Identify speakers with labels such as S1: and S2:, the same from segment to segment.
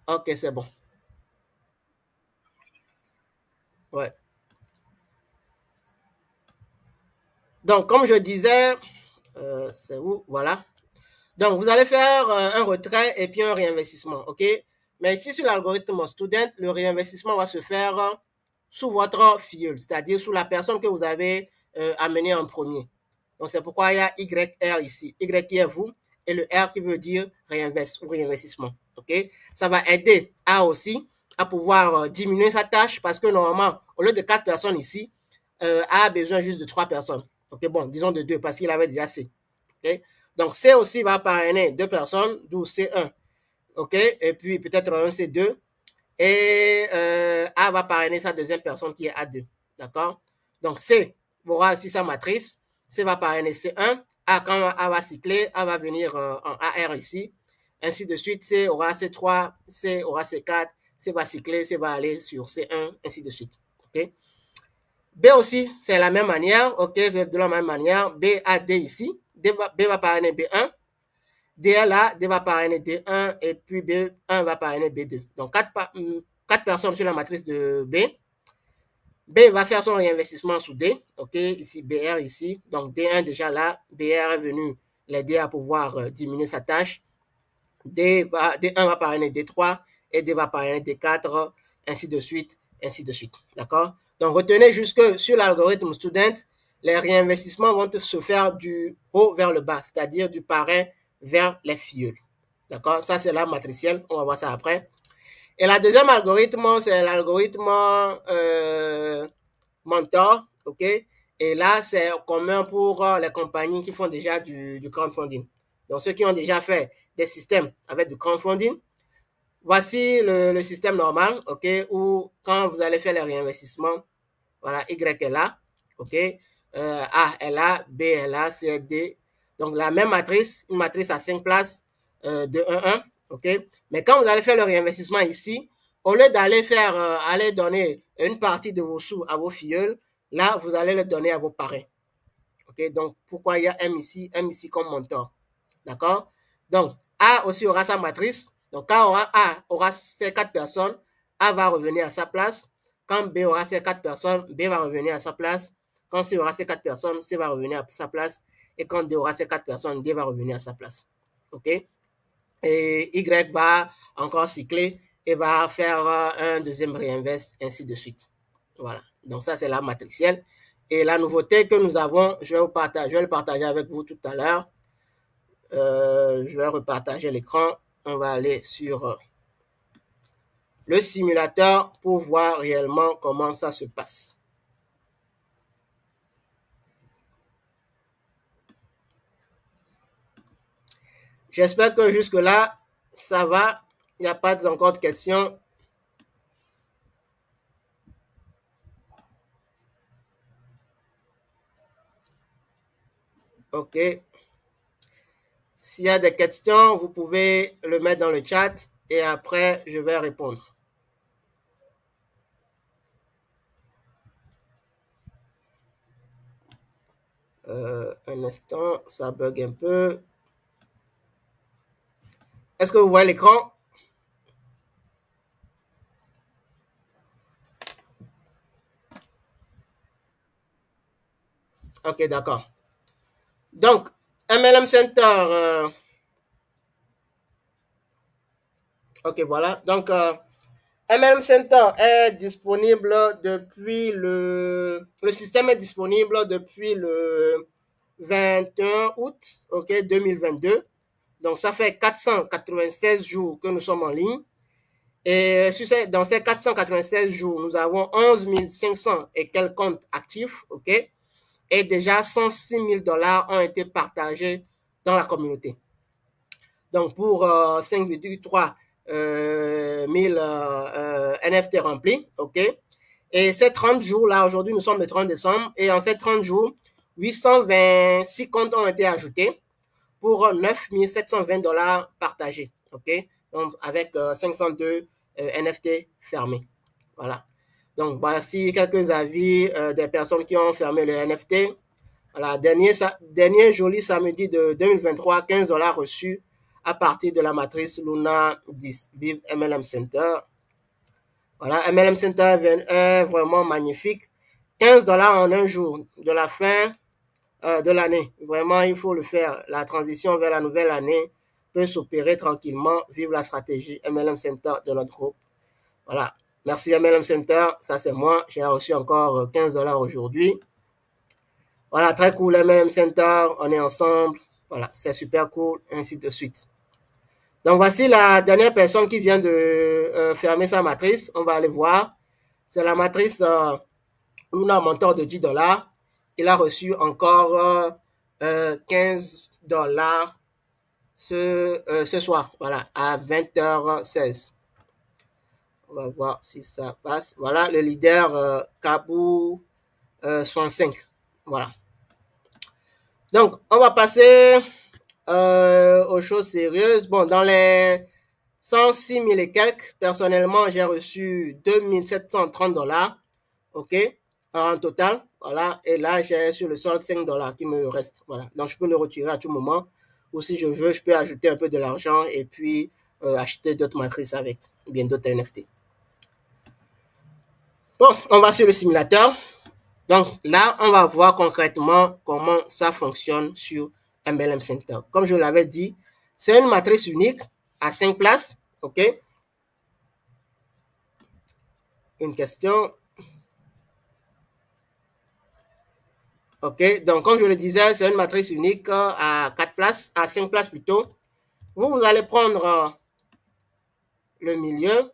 S1: Ok, c'est bon. Ouais. Donc, comme je disais, c'est où? Voilà. Donc, vous allez faire un retrait et puis un réinvestissement, OK? Mais ici, sur l'algorithme student, le réinvestissement va se faire sous votre filleul, c'est-à-dire sous la personne que vous avez amenée en premier. Donc, c'est pourquoi il y a YR ici. Y qui est vous et le R qui veut dire réinvest ou réinvestissement, OK? Ça va aider A aussi à pouvoir diminuer sa tâche parce que normalement, au lieu de 4 personnes ici, A besoin juste de 3 personnes. OK, bon, disons de 2 parce qu'il avait déjà C. OK? Donc, C aussi va parrainer 2 personnes, d'où C1. OK? Et puis peut-être un C2. Et A va parrainer sa deuxième personne qui est A2. D'accord? Donc, C aura aussi sa matrice. C va parrainer C1. A, quand A va cycler, A va venir en AR ici. Ainsi de suite, C aura C3, C aura C4, C va cycler, C va aller sur C1, ainsi de suite. OK? B aussi, c'est la même manière. OK, de la même manière. B a D ici. B va parrainer B1. D est là, D va parrainer D1 et puis B1 va parrainer B2. Donc, 4 personnes sur la matrice de B. B va faire son réinvestissement sous D. OK, ici BR ici. Donc, D1 déjà là. BR est venu l'aider à pouvoir diminuer sa tâche. D1 va parrainer D3 et D va parrainer D4, ainsi de suite, ainsi de suite. D'accord? Donc, retenez juste que sur l'algorithme student, les réinvestissements vont se faire du haut vers le bas, c'est-à-dire du parrain vers les filleuls. D'accord? Ça, c'est la matricielle. On va voir ça après. Et la deuxième algorithme, c'est l'algorithme mentor. OK? Et là, c'est commun pour les compagnies qui font déjà du crowdfunding. Donc, ceux qui ont déjà fait des systèmes avec du crowdfunding, voici le système normal, OK, où quand vous allez faire les réinvestissements, voilà, Y est là, OK, A est là, B est là, C est D. Donc, la même matrice, une matrice à 5 places de 1, 1, OK. Mais quand vous allez faire le réinvestissement ici, au lieu d'aller faire, aller donner une partie de vos sous à vos filleuls, là, vous allez le donner à vos parrains. OK, donc pourquoi il y a M ici comme montant. D'accord? Donc, A aussi aura sa matrice. Donc, quand A aura ses 4 personnes, A va revenir à sa place. Quand B aura ses 4 personnes, B va revenir à sa place. Quand C aura ses 4 personnes, C va revenir à sa place. Et quand D aura ses 4 personnes, D va revenir à sa place. OK? Et Y va encore cycler et va faire un deuxième réinvest, ainsi de suite. Voilà. Donc, ça, c'est la matricielle. Et la nouveauté que nous avons, je vais le partager avec vous tout à l'heure. Je vais repartager l'écran. On va aller sur le simulateur pour voir réellement comment ça se passe. J'espère que jusque-là, ça va. Il n'y a pas encore de questions. OK. S'il y a des questions, vous pouvez le mettre dans le chat et après, je vais répondre. Un instant, ça bug un peu. Est-ce que vous voyez l'écran? OK, d'accord. Donc, MLM Center. OK, voilà. Donc, MLM Center est disponible depuis le système est disponible depuis le 21 août, OK, 2022. Donc, ça fait 496 jours que nous sommes en ligne. Et dans ces 496 jours, nous avons 11 500 et quelques comptes actifs, OK? Et déjà 106 000 $ ont été partagés dans la communauté. Donc, pour 5,3 000 NFT remplis, OK? Et ces 30 jours-là, aujourd'hui, nous sommes le 30 décembre, et en ces 30 jours, 826 comptes ont été ajoutés pour 9 720 $ partagés, OK? Donc, avec 502 NFT fermés. Voilà. Donc, voici quelques avis des personnes qui ont fermé le NFT. Voilà, dernier joli samedi de 2023, 15 $ reçus à partir de la matrice Luna 10. Vive MLM Center. Voilà, MLM Center est vraiment magnifique. 15 $ en un jour de la fin de l'année. Vraiment, il faut le faire. La transition vers la nouvelle année peut s'opérer tranquillement. Vive la stratégie MLM Center de notre groupe. Voilà. Merci MLM Center. Ça, c'est moi. J'ai reçu encore 15 $ aujourd'hui. Voilà, très cool MLM Center. On est ensemble. Voilà, c'est super cool. Ainsi de suite. Donc, voici la dernière personne qui vient de fermer sa matrice. On va aller voir. C'est la matrice Luna montant de 10 $. Il a reçu encore 15 $ ce soir, voilà, à 20h16. On va voir si ça passe. Voilà, le leader Kabou 65. Voilà. Donc, on va passer aux choses sérieuses. Bon, dans les 106 000 et quelques, personnellement, j'ai reçu 2730 $. OK, en total, voilà, et là, j'ai sur le solde 5 $ qui me reste, voilà, donc je peux le retirer à tout moment, ou si je veux, je peux ajouter un peu de l'argent et puis acheter d'autres matrices avec, ou bien d'autres NFT. Bon, on va sur le simulateur, donc là, on va voir concrètement comment ça fonctionne sur MLM Center. Comme je l'avais dit, c'est une matrice unique à 5 places, OK, une question. OK, donc comme je le disais, c'est une matrice unique à 4 places, à 5 places plutôt. Vous allez prendre le milieu,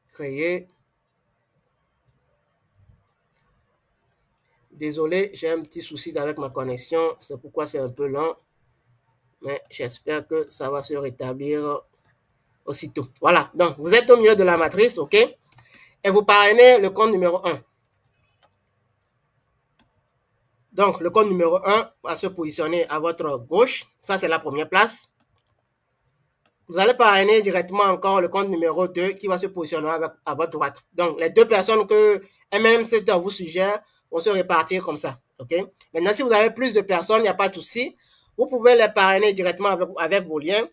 S1: créer. Désolé, j'ai un petit souci avec ma connexion, c'est pourquoi c'est un peu lent, mais j'espère que ça va se rétablir aussitôt. Voilà, donc vous êtes au milieu de la matrice, OK, et vous parrainez le compte numéro 1. Donc, le compte numéro 1 va se positionner à votre gauche. Ça, c'est la première place. Vous allez parrainer directement encore le compte numéro 2 qui va se positionner à votre droite. Donc, les deux personnes que MLM Center vous suggère vont se répartir comme ça. OK? Maintenant, si vous avez plus de personnes, il n'y a pas de souci. Vous pouvez les parrainer directement avec vos liens.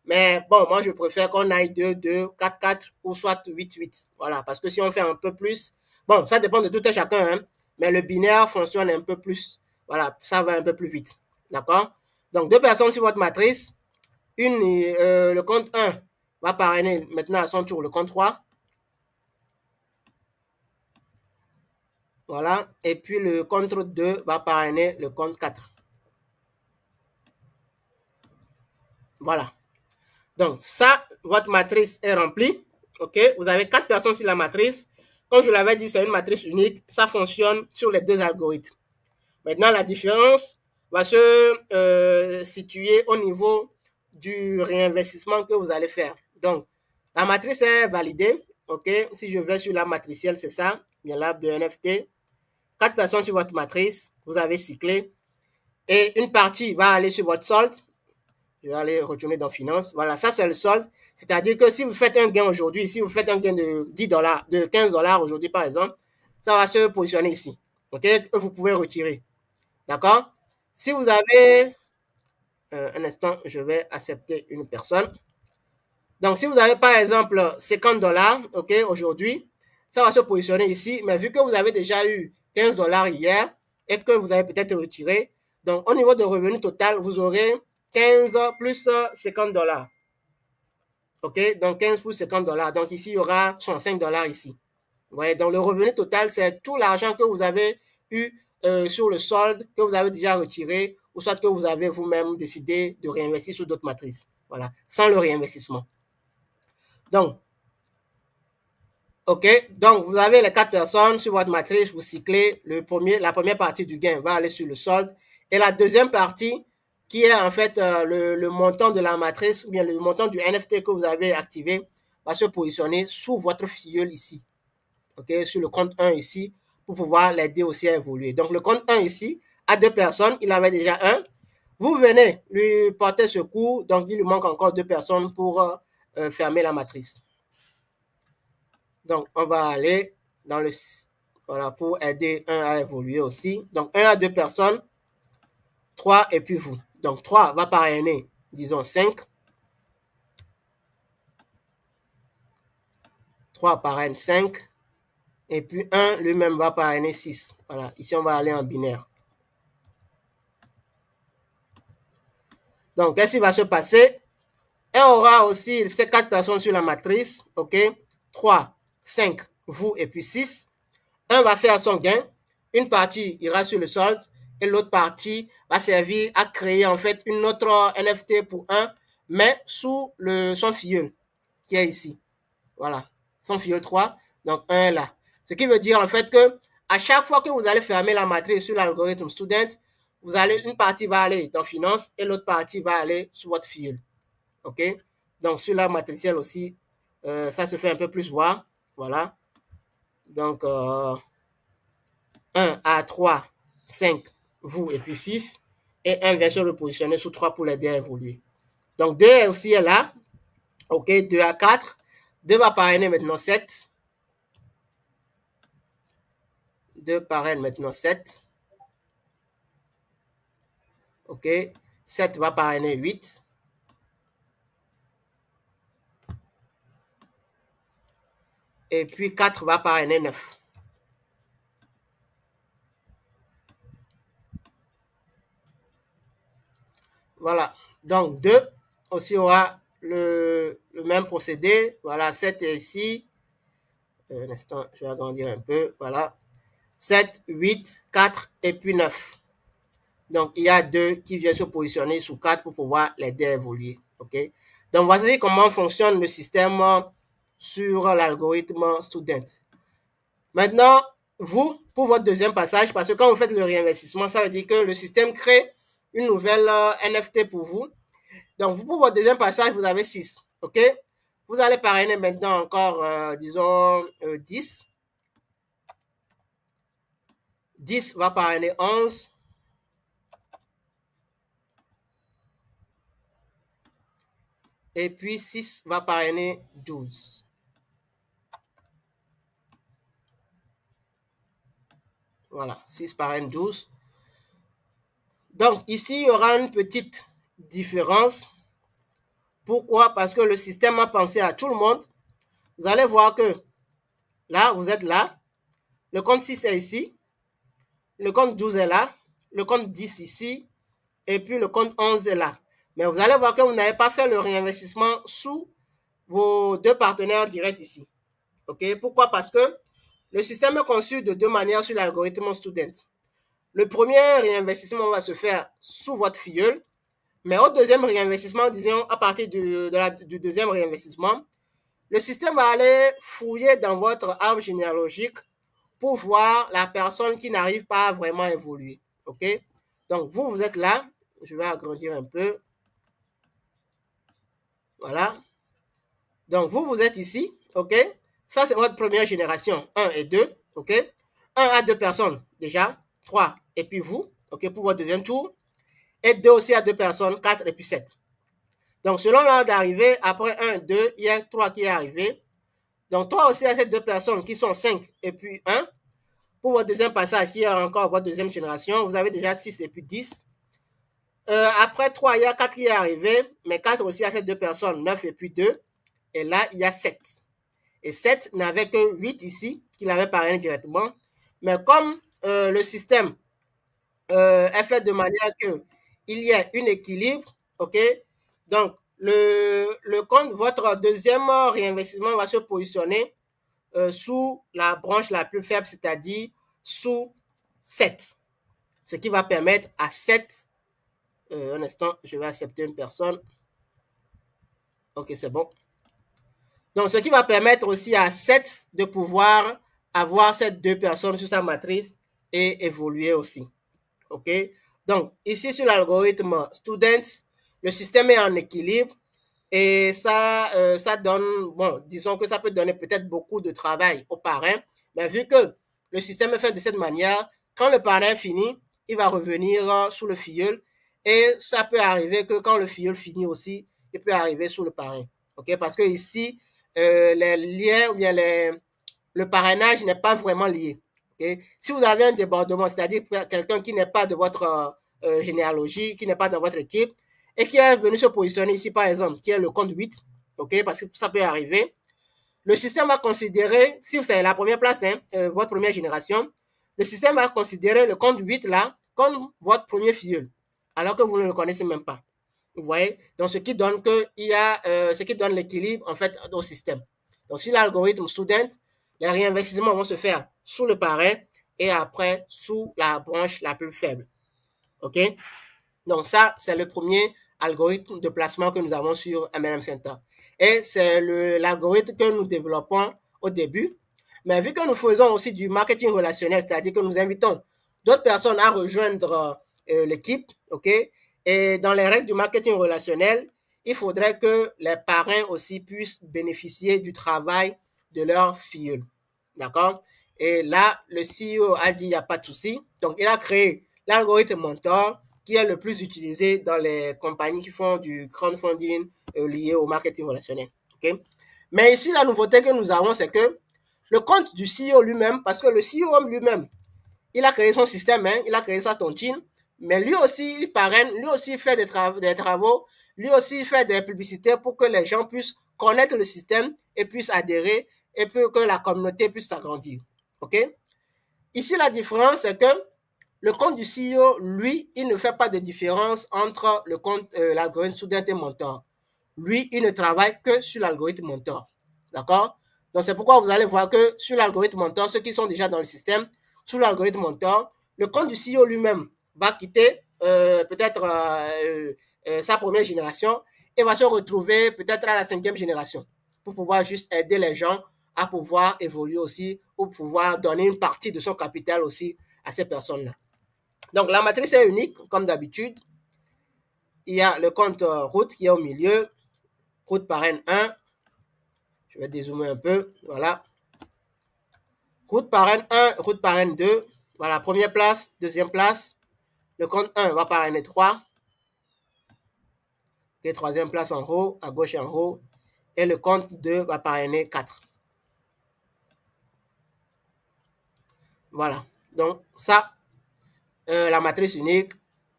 S1: Mais bon, moi, je préfère qu'on aille 2, 2, 4, 4 ou soit 8, 8. Voilà, parce que si on fait un peu plus, bon, ça dépend de tout et chacun, hein, mais le binaire fonctionne un peu plus. Voilà, ça va un peu plus vite. D'accord? Donc, deux personnes sur votre matrice. Le compte 1 va parrainer maintenant à son tour le compte 3. Voilà. Et puis le compte 2 va parrainer le compte 4. Voilà. Donc, ça, votre matrice est remplie. OK? Vous avez 4 personnes sur la matrice. Comme je l'avais dit, c'est une matrice unique. Ça fonctionne sur les deux algorithmes. Maintenant, la différence va se situer au niveau du réinvestissement que vous allez faire. Donc, la matrice est validée. OK? Si je vais sur la matricielle, c'est ça. Il y a l'app de NFT. 4 personnes sur votre matrice. Vous avez cyclé. Et une partie va aller sur votre solde. Je vais aller retourner dans Finance. Voilà, ça, c'est le solde. C'est-à-dire que si vous faites un gain aujourd'hui, si vous faites un gain de 10 $, de 15 $ aujourd'hui, par exemple, ça va se positionner ici. OK? Que vous pouvez retirer. D'accord? Si vous avez... un instant, je vais accepter une personne. Donc, si vous avez, par exemple, 50 $, OK, aujourd'hui, ça va se positionner ici. Mais vu que vous avez déjà eu 15 $ hier et que vous avez peut-être retiré, donc, au niveau de revenu total, vous aurez 15 plus 50 $. OK? Donc, 15 plus 50 $. Donc, ici, il y aura 65 $ ici. Vous voyez? Donc, le revenu total, c'est tout l'argent que vous avez eu sur le solde, que vous avez déjà retiré, ou soit que vous avez vous-même décidé de réinvestir sur d'autres matrices. Voilà. Sans le réinvestissement. Donc, OK. Donc, vous avez les 4 personnes sur votre matrice, vous cyclez la première partie du gain va aller sur le solde. Et la deuxième partie, qui est en fait le montant de la matrice, ou bien le montant du NFT que vous avez activé, va se positionner sous votre filleul ici. OK, sur le compte 1 ici, pour pouvoir l'aider aussi à évoluer. Donc, le compte 1 ici, à 2 personnes, il avait déjà un. Vous venez lui porter secours, donc il lui manque encore 2 personnes pour fermer la matrice. Donc, on va aller dans le... Voilà, pour aider un à évoluer aussi. Donc, 1 à 2 personnes, 3 et puis vous. Donc 3 va parrainer, disons 5. 3 parraine 5. Et puis 1 lui-même va parrainer 6. Voilà, ici on va aller en binaire. Donc, qu'est-ce qui va se passer? On aura aussi ces 4 personnes sur la matrice, ok? 3, 5, vous et puis 6. Un va faire son gain, une partie ira sur le solde et l'autre partie va servir à créer en fait une autre NFT pour un, mais sous son filleul qui est ici. Voilà, son filleul 3, donc 1 est là. Ce qui veut dire en fait que à chaque fois que vous allez fermer la matrice sur l'algorithme student, une partie va aller dans finance et l'autre partie va aller sur votre filleul. OK? Donc, sur la matricielle aussi, ça se fait un peu plus voir. Voilà. Donc, 1 à 3, 5, vous et puis 6. Et 1 vient se repositionner sous 3 pour l'aider à évoluer. Donc, 2 aussi est là. OK, 2 à 4. 2 va parrainer maintenant 7. 2 parraine maintenant 7. OK, 7 va parrainer 8. Et puis 4 va parrainer 9. Voilà. Donc 2 aussi aura le même procédé. Voilà, 7 est ici. Un instant, je vais agrandir un peu. Voilà. 7, 8, 4 et puis 9. Donc, il y a 2 qui viennent se positionner sous 4 pour pouvoir l'aider à évoluer. OK? Donc, voici comment fonctionne le système sur l'algorithme student. Maintenant, vous, pour votre deuxième passage, parce que quand vous faites le réinvestissement, ça veut dire que le système crée une nouvelle NFT pour vous. Donc, vous, pour votre deuxième passage, vous avez 6. OK? Vous allez parrainer maintenant encore, disons, 10. 10 va parrainer 11. Et puis 6 va parrainer 12. Voilà, 6 parraine 12. Donc, ici, il y aura une petite différence. Pourquoi? Parce que le système a pensé à tout le monde. Vous allez voir que là, vous êtes là. Le compte 6 est ici. Le compte 12 est là. Le compte 10 ici. Et puis, le compte 11 est là. Mais vous allez voir que vous n'avez pas fait le réinvestissement sous vos 2 partenaires directs ici. OK? Pourquoi? Parce que le système est conçu de 2 manières sur l'algorithme student. Le premier réinvestissement va se faire sous votre filleul, mais au deuxième réinvestissement, disons à partir du deuxième réinvestissement, le système va aller fouiller dans votre arbre généalogique pour voir la personne qui n'arrive pas à vraiment évoluer. OK? Donc, vous êtes là. Je vais agrandir un peu. Voilà. Donc, vous êtes ici. OK? Ça, c'est votre première génération. 1 et 2. OK? 1 à 2 personnes déjà. 3 et puis vous. OK? Pour votre deuxième tour. Et 2 aussi à 2 personnes. 4 et puis 7. Donc, selon l'ordre d'arrivée, après 1, 2, il y a 3 qui est arrivé. Donc, 3 aussi à ces 2 personnes qui sont 5 et puis 1. Pour votre deuxième passage, qui est encore votre deuxième génération, vous avez déjà 6 et puis 10. Après 3, il y a 4 qui est arrivé, mais 4 aussi à ces 2 personnes, 9 et puis 2. Et là, il y a 7. Et 7 n'avait que 8 ici, qu'il avait parrainé directement. Mais comme le système est fait de manière qu'il y ait un équilibre, OK? Donc, le compte, votre deuxième réinvestissement va se positionner sous la branche la plus faible, c'est-à-dire sous 7. Ce qui va permettre à 7, un instant, je vais accepter une personne. OK, c'est bon. Donc, ce qui va permettre aussi à 7 de pouvoir avoir ces 2 personnes sur sa matrice et évoluer aussi. OK? Donc, ici, sur l'algorithme Students, le système est en équilibre et ça donne, bon, disons que ça peut donner peut-être beaucoup de travail au parrain, mais vu que le système est fait de cette manière, quand le parrain finit, il va revenir sous le filleul et ça peut arriver que quand le filleul finit aussi, il peut arriver sous le parrain. OK? Parce que ici, les liens ou bien le parrainage n'est pas vraiment lié. Okay? Si vous avez un débordement, c'est-à-dire quelqu'un qui n'est pas de votre généalogie, qui n'est pas dans votre équipe, et qui est venu se positionner ici, par exemple, qui est le compte 8, ok, parce que ça peut arriver. Le système va considérer, si c'est la première place, hein, votre première génération, le système va considérer le compte 8 là comme votre premier filleul, alors que vous ne le connaissez même pas. Vous voyez? Donc, ce qui donne ce qui donne l'équilibre, en fait, au système. Donc, si l'algorithme student, les réinvestissements vont se faire sous le parrain et après sous la branche la plus faible. OK? Donc, ça, c'est le premier algorithme de placement que nous avons sur MLM Center. Et c'est l'algorithme que nous développons au début. Mais vu que nous faisons aussi du marketing relationnel, c'est-à-dire que nous invitons d'autres personnes à rejoindre l'équipe, OK? Et dans les règles du marketing relationnel, il faudrait que les parrains aussi puissent bénéficier du travail de leur filleul. D'accord? Et là, le CEO a dit il n'y a pas de souci. Donc, il a créé l'algorithme mentor qui est le plus utilisé dans les compagnies qui font du crowdfunding lié au marketing relationnel. Okay? Mais ici, la nouveauté que nous avons, c'est que le compte du CEO lui-même, parce que le CEO lui-même, il a créé son système, hein, il a créé sa tontine, mais lui aussi, il parraine, lui aussi, il fait des travaux, lui aussi, il fait des publicités pour que les gens puissent connaître le système et puissent adhérer et pour que la communauté puisse s'agrandir. OK? Ici, la différence, c'est que le compte du CEO, lui, il ne fait pas de différence entre le compte, l'algorithme student et mentor. Lui, il ne travaille que sur l'algorithme mentor. D'accord? Donc, c'est pourquoi vous allez voir que sur l'algorithme mentor, ceux qui sont déjà dans le système, sur l'algorithme mentor, le compte du CEO lui-même va quitter peut-être sa première génération et va se retrouver peut-être à la 5e génération pour pouvoir juste aider les gens à pouvoir évoluer aussi ou pouvoir donner une partie de son capital aussi à ces personnes-là. Donc, la matrice est unique, comme d'habitude. Il y a le compte route qui est au milieu, route parraine 1. Je vais dézoomer un peu, voilà. Route parraine 1, route parraine 2. Voilà, première place, deuxième place. Le compte 1 va parrainer 3. Et troisième place en haut, à gauche et en haut. Et le compte 2 va parrainer 4. Voilà. Donc, ça, la matrice unique,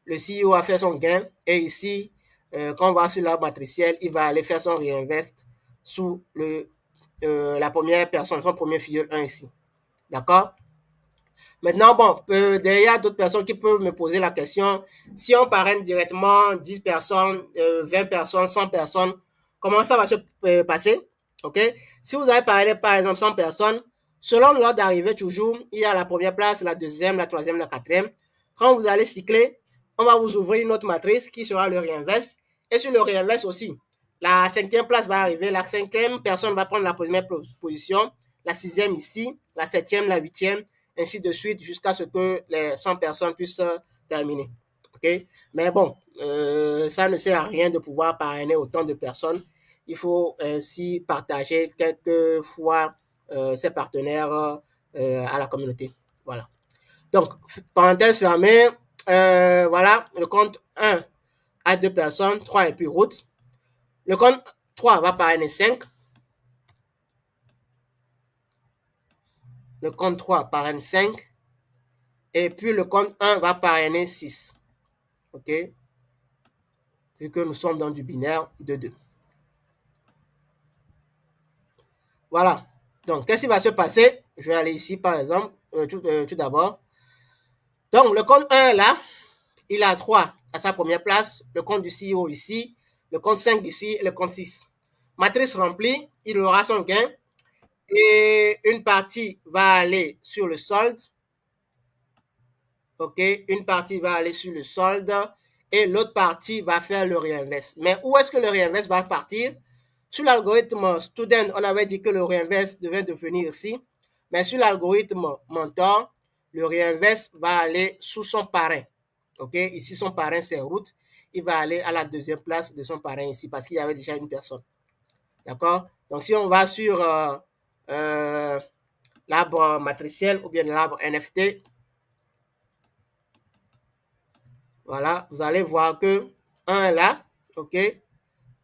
S1: le CEO a fait son gain. Et ici, quand on va sur la matricielle, il va aller faire son réinvest sous la première personne, son premier filleul 1 ici. D'accord? Maintenant, bon, il y a d'autres personnes qui peuvent me poser la question, si on parraine directement 10 personnes, 20 personnes, 100 personnes, comment ça va se passer? OK? Si vous avez parrainé, par exemple, 100 personnes, selon l'ordre d'arrivée, toujours, il y a la première place, la deuxième, la troisième, la quatrième. Quand vous allez cycler, on va vous ouvrir une autre matrice qui sera le réinvest. Et sur le réinvest aussi, la 5e place va arriver, la 5e personne va prendre la première position, la 6e ici, la 7e, la 8e, ainsi de suite, jusqu'à ce que les 100 personnes puissent terminer. Okay? Mais bon, ça ne sert à rien de pouvoir parrainer autant de personnes. Il faut aussi partager quelquefois ses partenaires à la communauté. Voilà. Donc, parenthèse fermée, voilà, le compte 1 à 2 personnes, 3 et puis route. Le compte 3 va parrainer 5. Le compte 3 parraine 5. Et puis le compte 1 va parrainer 6. OK? Vu que nous sommes dans du binaire de 2. Voilà. Donc, qu'est-ce qui va se passer? Je vais aller ici, par exemple, tout d'abord. Donc, le compte 1 là, il a 3 à sa première place. Le compte du CEO ici, le compte 5 ici et le compte 6. Matrice remplie, il aura son gain. Et une partie va aller sur le solde. OK? Une partie va aller sur le solde et l'autre partie va faire le réinvest. Mais où est-ce que le réinvest va partir? Sur l'algorithme student, on avait dit que le réinvest devait devenir ici. Mais sur l'algorithme mentor, le réinvest va aller sous son parrain. OK? Ici, son parrain, c'est route. Il va aller à la deuxième place de son parrain ici parce qu'il y avait déjà une personne. D'accord? Donc, si on va sur l'arbre matriciel ou bien l'arbre NFT, voilà, vous allez voir que 1 là, OK,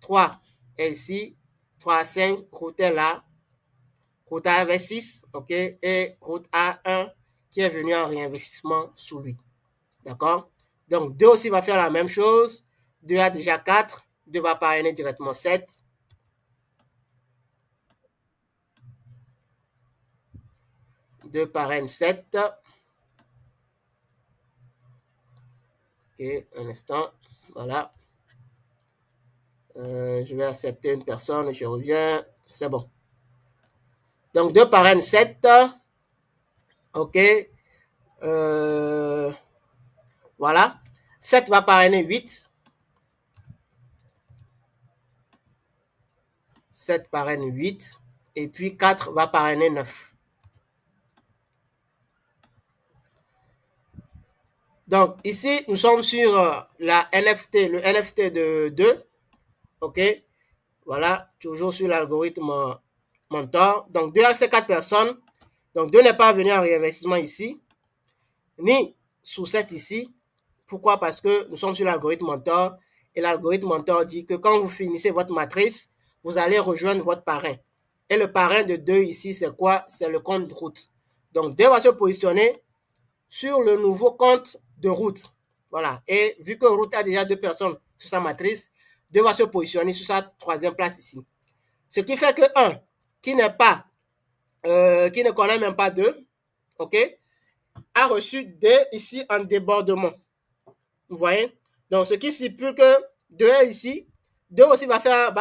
S1: 3 est ici, 3, 5, route est là, route A avait 6, OK, et route A1 qui est venu en réinvestissement sous lui. D'accord? Donc, 2 aussi va faire la même chose. 2 a déjà 4. 2 va parrainer directement 7. Deux parraine 7. Ok, un instant. Voilà. Je vais accepter une personne, je reviens. C'est bon. Donc, 2 parraine 7. Ok. Voilà. 7 va parrainer 8. 7 parraine 8. Et puis 4 va parrainer 9. Donc, ici, nous sommes sur la NFT, le NFT de 2. OK. Voilà, toujours sur l'algorithme mentor. Donc, 2 à ces 4 personnes. Donc, 2 n'est pas venu en réinvestissement ici, ni sous 7 ici. Pourquoi? Parce que nous sommes sur l'algorithme mentor. Et l'algorithme mentor dit que quand vous finissez votre matrice, vous allez rejoindre votre parrain. Et le parrain de 2 ici, c'est quoi? C'est le compte de route. Donc, 2 va se positionner sur le nouveau compte de route. Voilà. Et vu que route a déjà 2 personnes sur sa matrice, 2 va se positionner sur sa 3e place ici. Ce qui fait que 1, qui ne connaît même pas 2, ok, a reçu 2 ici en débordement. Vous voyez? Donc, ce qui stipule que 2 ici, 2 aussi va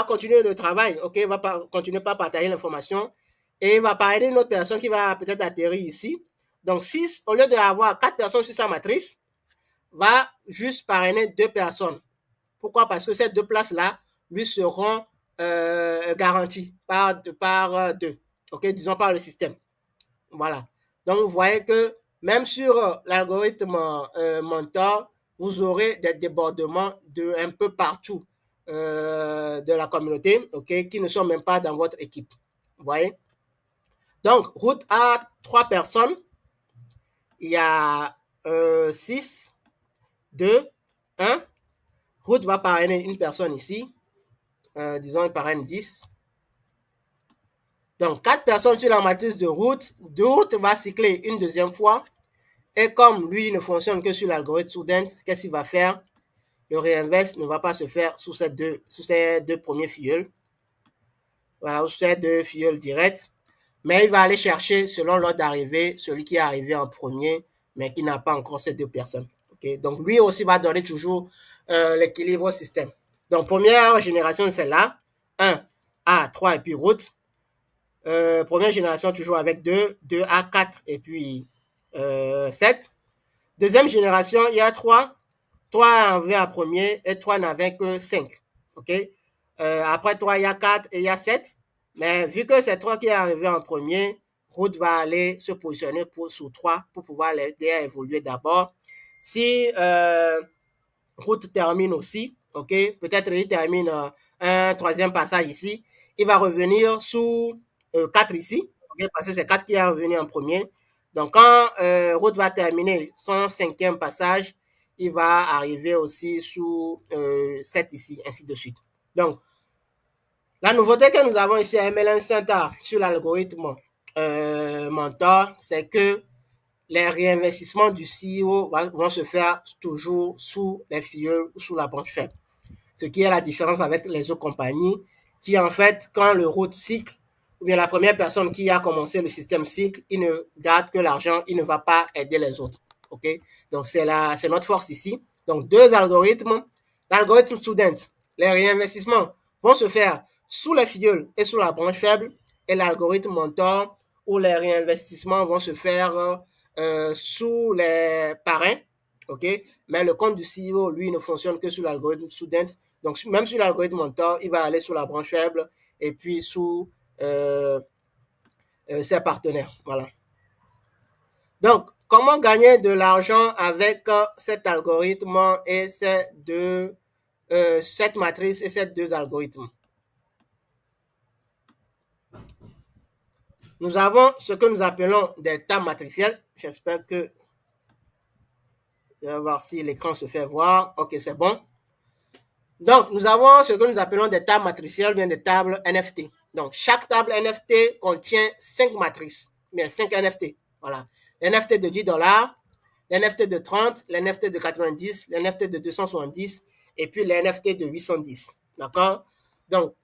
S1: continuer le travail, ok, va continuer par partager l'information et il va parler d'une autre personne qui va peut-être atterrir ici. Donc, 6, au lieu d'avoir 4 personnes sur sa matrice, va juste parrainer 2 personnes. Pourquoi? Parce que ces 2 places-là lui seront garanties par 2. Ok, disons par le système. Voilà. Donc, vous voyez que même sur l'algorithme mentor, vous aurez des débordements de un peu partout de la communauté, ok, qui ne sont même pas dans votre équipe. Vous voyez? Donc, route a 3 personnes. Il y a 6, 2, 1. Route va parrainer une personne ici. Disons, il parraine 10. Donc, 4 personnes sur la matrice de route. De route va cycler une deuxième fois. Et comme lui ne fonctionne que sur l'algorithme student, qu'est-ce qu'il va faire? Le réinverse ne va pas se faire sous ces deux premiers filleuls. Voilà, sous ces 2 filleuls directs. Mais il va aller chercher, selon l'ordre d'arrivée, celui qui est arrivé en premier, mais qui n'a pas encore ces 2 personnes. Okay? Donc, lui aussi va donner toujours l'équilibre au système. Donc, première génération, c'est celle-là. 1 à 3 et puis route. Première génération, toujours avec 2. 2 à 4 et puis 7. Deuxième génération, il y a 3. 3 avait en premier et 3 n'avait que 5. OK? Après 3, il y a 4 et il y a 7. Mais vu que c'est 3 qui est arrivé en premier, Route va aller se positionner sous 3 pour pouvoir l'aider à évoluer d'abord. Si Route termine aussi, OK? Peut-être il termine un 3e passage ici. Il va revenir sous 4 ici, okay? Parce que c'est 4 qui est revenu en premier. Donc, quand Route va terminer son 5e passage, il va arriver aussi sous 7 ici, ainsi de suite. Donc, la nouveauté que nous avons ici à MLM Center sur l'algorithme mentor, c'est que les réinvestissements du CEO vont se faire toujours sous les filleuls ou sous la branche faible. Ce qui est la différence avec les autres compagnies qui, en fait, quand le route cycle, ou bien la première personne qui a commencé le système cycle, il ne garde que l'argent, il ne va pas aider les autres. OK? Donc, c'est notre force ici. Donc, 2 algorithmes. L'algorithme student, les réinvestissements vont se faire sous les filleuls et sous la branche faible. Et l'algorithme mentor, où les réinvestissements vont se faire sous les parrains. OK? Mais le compte du CEO, lui, ne fonctionne que sur l'algorithme student. Donc, même sur l'algorithme mentor, il va aller sur la branche faible et puis sous ses partenaires. Voilà. Donc, comment gagner de l'argent avec cet algorithme et cette matrice et ces 2 algorithmes? Nous avons ce que nous appelons des tables matricielles. J'espère que je vais voir si l'écran se fait voir. OK, c'est bon. Donc, nous avons ce que nous appelons des tables matricielles, bien des tables NFT. Donc, chaque table NFT contient 5 matrices, bien 5 NFT. Voilà. NFT de $10, les NFT de 30, les NFT de 90, les NFT de 270 et puis les NFT de 810. D'accord? Donc,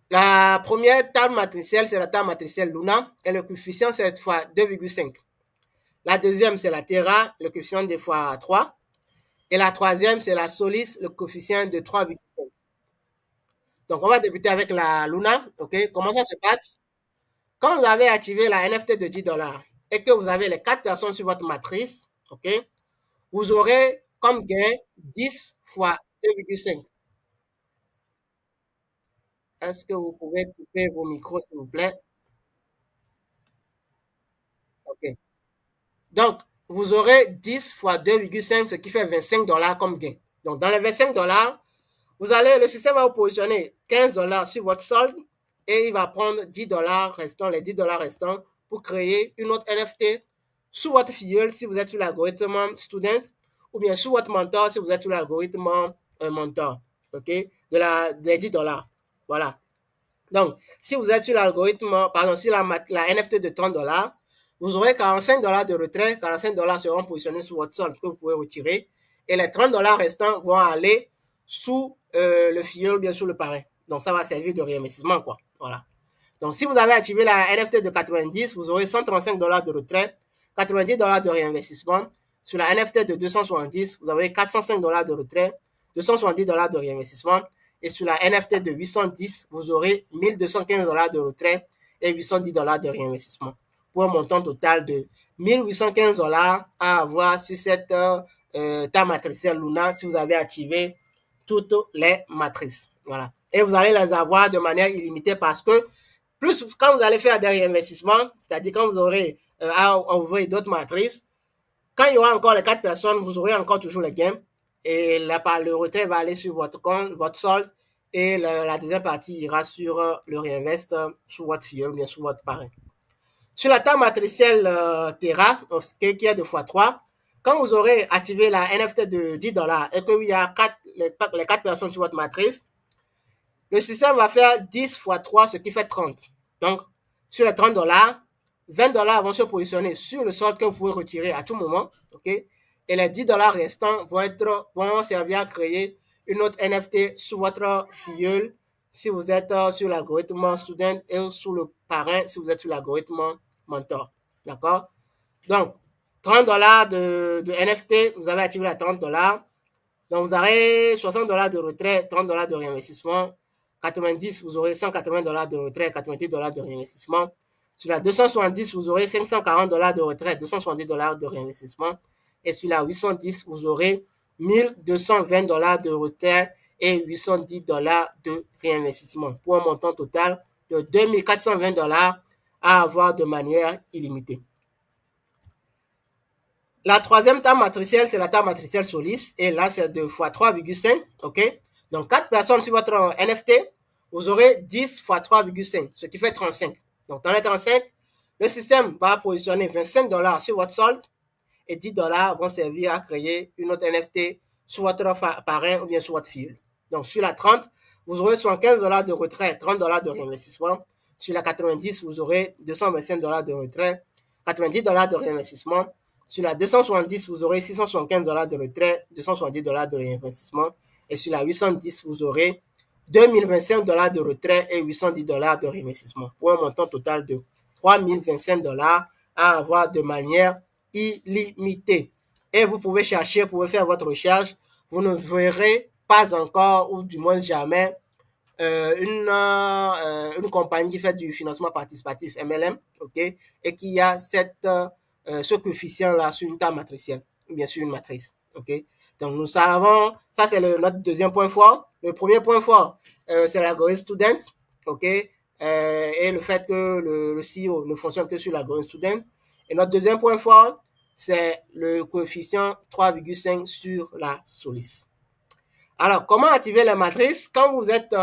S1: la première table matricielle, c'est la table matricielle Luna et le coefficient, c'est cette fois 2,5. La deuxième, c'est la Terra, le coefficient de fois 3. Et la troisième, c'est la Solis, le coefficient de 3,5. Donc, on va débuter avec la Luna. OK? Comment ça se passe? Quand vous avez activé la NFT de 10 dollars et que vous avez les 4 personnes sur votre matrice, OK? Vous aurez comme gain 10 fois 2,5. Est-ce que vous pouvez couper vos micros, s'il vous plaît? OK. Donc, vous aurez 10 fois 2,5, ce qui fait 25 dollars comme gain. Donc, dans les 25 dollars, le système va vous positionner 15 dollars sur votre solde et il va prendre 10 dollars restants, les 10 dollars restants pour créer une autre NFT sous votre filleul si vous êtes sur l'algorithme student ou bien sous votre mentor si vous êtes sur l'algorithme mentor, ok, des 10 dollars. Voilà. Donc, si vous êtes sur l'algorithme, pardon, sur la NFT de 30 dollars, vous aurez 45 dollars de retrait. 45 dollars seront positionnés sur votre solde que vous pouvez retirer. Et les 30 dollars restants vont aller sous le filleul, bien sûr, le parrain. Donc, ça va servir de réinvestissement, quoi. Voilà. Donc, si vous avez activé la NFT de 90, vous aurez 135 dollars de retrait, 90 dollars de réinvestissement. Sur la NFT de 270, vous avez 405 dollars de retrait, 270 dollars de réinvestissement. Et sur la NFT de 810, vous aurez 1215 dollars de retrait et 810 dollars de réinvestissement. Pour un montant total de 1815 dollars à avoir sur cette table matricielle Luna si vous avez activé toutes les matrices. Voilà. Et vous allez les avoir de manière illimitée parce que plus quand vous allez faire des réinvestissements, c'est-à-dire quand vous aurez à ouvrir d'autres matrices, quand il y aura encore les 4 personnes, vous aurez encore toujours les gains. Et le retrait va aller sur votre compte, votre solde. Et la deuxième partie ira sur le réinvest sur votre filleul ou bien sur votre parrain. Sur la table matricielle Terra, qui est de x3, quand vous aurez activé la NFT de 10 dollars et qu'il y a les 4 personnes sur votre matrice, le système va faire 10 x 3, ce qui fait 30. Donc, sur les 30 dollars, 20 dollars vont se positionner sur le solde que vous pouvez retirer à tout moment. OK? Et les 10 dollars restants vont servir à créer une autre NFT sous votre filleul si vous êtes sur l'algorithme student et sous le parrain si vous êtes sur l'algorithme mentor. D'accord? Donc, 30 dollars de NFT, vous avez activé à 30 dollars. Donc, vous aurez 60 dollars de retrait, 30 dollars de réinvestissement. 90, vous aurez 180 dollars de retrait, 90 dollars de réinvestissement. Sur la 270, vous aurez 540 dollars de retrait, 270 dollars de réinvestissement. Et sur la 810, vous aurez 1220 dollars de retrait et 810 dollars de réinvestissement pour un montant total de 2420 dollars à avoir de manière illimitée. La troisième table matricielle, c'est la table matricielle Solis. Et là, c'est de fois 3,5. OK? Donc, 4 personnes sur votre NFT, vous aurez 10 fois 3,5, ce qui fait 35. Donc, dans les 35, le système va positionner 25 dollars sur votre solde et 10 dollars vont servir à créer une autre NFT sur votre parrain ou bien sur votre filleul. Donc, sur la 30, vous aurez 75 dollars de retrait, 30 dollars de réinvestissement. Sur la 90, vous aurez 225 dollars de retrait, 90 dollars de réinvestissement. Sur la 270, vous aurez 675 dollars de retrait, 270 dollars de réinvestissement. Et sur la 810, vous aurez 2025 dollars de retrait et 810 dollars de réinvestissement pour un montant total de 3025 dollars à avoir de manière illimitée. Et vous pouvez chercher, vous pouvez faire votre recherche. Vous ne verrez pas encore, ou du moins jamais, une compagnie qui fait du financement participatif MLM, ok, et qui a ce coefficient-là sur une table matricielle, ou bien sur une matrice. Okay? Donc, nous savons, ça c'est notre deuxième point fort. Le premier point fort, c'est l'algorithme student, ok? Et le fait que le CEO ne fonctionne que sur l'algorithme student. Et notre deuxième point fort, c'est le coefficient 3,5 sur la Solis. Alors, comment activer la matrice? Quand vous êtes,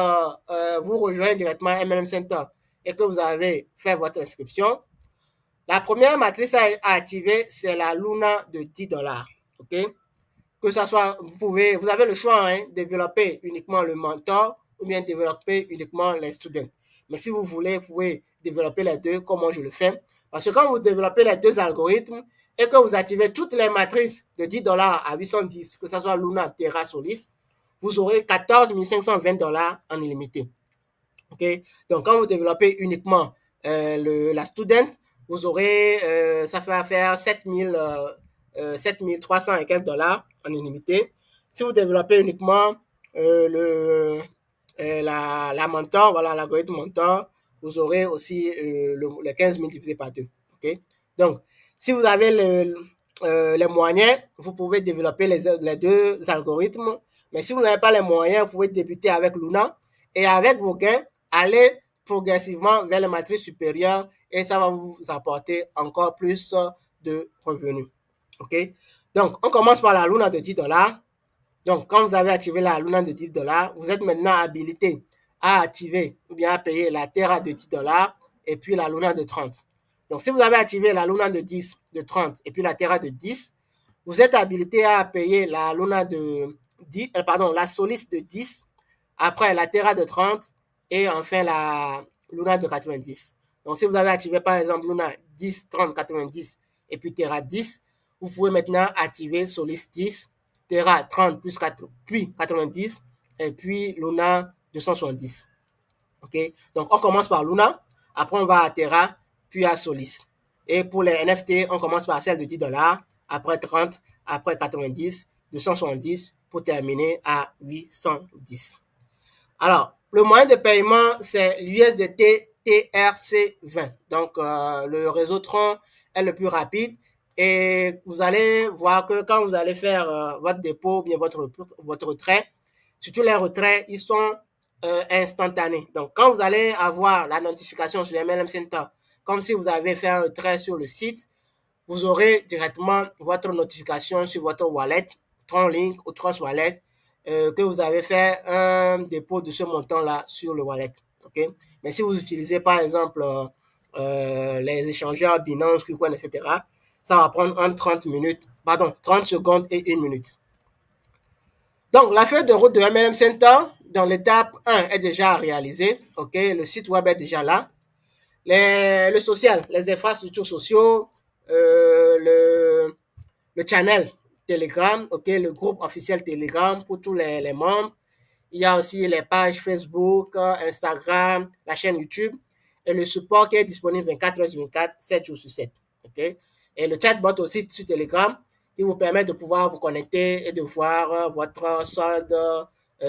S1: vous rejoignez directement MLM Center et que vous avez fait votre inscription, la première matrice à activer, c'est la Luna de 10 dollars. OK? Que ça soit, vous avez le choix, hein, développer uniquement le mentor ou bien développer uniquement les students. Mais si vous voulez, vous pouvez développer les deux, comme moi je le fais. Parce que quand vous développez les deux algorithmes et que vous activez toutes les matrices de $10 à 810, que ce soit Luna, Terra, Solis, vous aurez 14 520 $ en illimité. OK? Donc, quand vous développez uniquement la student, vous aurez, ça fait faire 7300 et quelques dollars en illimité. Si vous développez uniquement la mentor, voilà, l'algorithme mentor, vous aurez aussi les 15 000 divisé par 2. OK? Donc, si vous avez les moyens, vous pouvez développer les deux algorithmes. Mais si vous n'avez pas les moyens, vous pouvez débuter avec Luna et avec vos gains, aller progressivement vers les matrices supérieures et ça va vous apporter encore plus de revenus. OK? Donc, on commence par la Luna de $10. Donc, quand vous avez activé la Luna de $10, vous êtes maintenant habilité à activer ou bien à payer la Terra de $10 et puis la Luna de 30. Donc, si vous avez activé la Luna de 10, de 30 et puis la Terra de 10, vous êtes habilité à payer la Luna de 10, la Solis de 10, après la Terra de 30 et enfin la Luna de 90. Donc, si vous avez activé par exemple Luna 10, 30, 90 et puis Terra 10, vous pouvez maintenant activer Solis 10, Terra 30 plus 4, puis 90 et puis Luna 270. OK? Donc, on commence par Luna, après on va à Terra, puis à Solis. Et pour les NFT, on commence par celle de $10, après 30, après 90, 270 pour terminer à 810. Alors, le moyen de paiement, c'est l'USDT TRC20. Donc, le réseau Tron est le plus rapide. Et vous allez voir que quand vous allez faire votre dépôt, bien votre retrait, surtout les retraits, ils sont instantanés. Donc, quand vous allez avoir la notification sur MLM Center, comme si vous avez fait un retrait sur le site, vous aurez directement votre notification sur votre wallet, TronLink ou Trust Wallet, que vous avez fait un dépôt de ce montant-là sur le wallet. OK? Mais si vous utilisez par exemple les échangeurs Binance, KuCoin, etc., ça va prendre entre 30 secondes et 1 minute. Donc, la feuille de route de MLM Center, dans l'étape 1, est déjà réalisée. OK? Le site web est déjà là. Le social, les infrastructures sociaux, le channel Telegram, OK, le groupe officiel Telegram pour tous les membres. Il y a aussi les pages Facebook, Instagram, la chaîne YouTube et le support qui est disponible 24 heures sur 24, 7 jours sur 7. OK? Et le chatbot aussi sur Telegram qui vous permet de pouvoir vous connecter et de voir votre solde,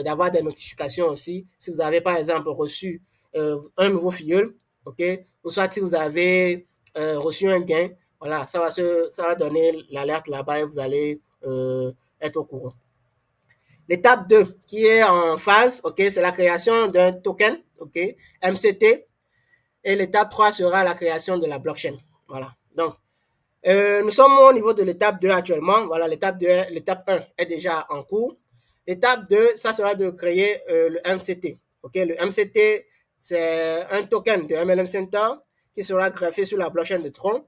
S1: d'avoir des notifications aussi. Si vous avez par exemple reçu un nouveau filleul, OK, ou soit si vous avez reçu un gain, voilà, ça va donner l'alerte là-bas et vous allez être au courant. L'étape 2 qui est en phase, OK, c'est la création d'un token, OK, MCT. Et l'étape 3 sera la création de la blockchain. Voilà. Donc, nous sommes au niveau de l'étape 2 actuellement. Voilà, l'étape 1 est déjà en cours. L'étape 2, ça sera de créer le MCT. OK, le MCT, c'est un token de MLM Center qui sera greffé sur la blockchain de Tron.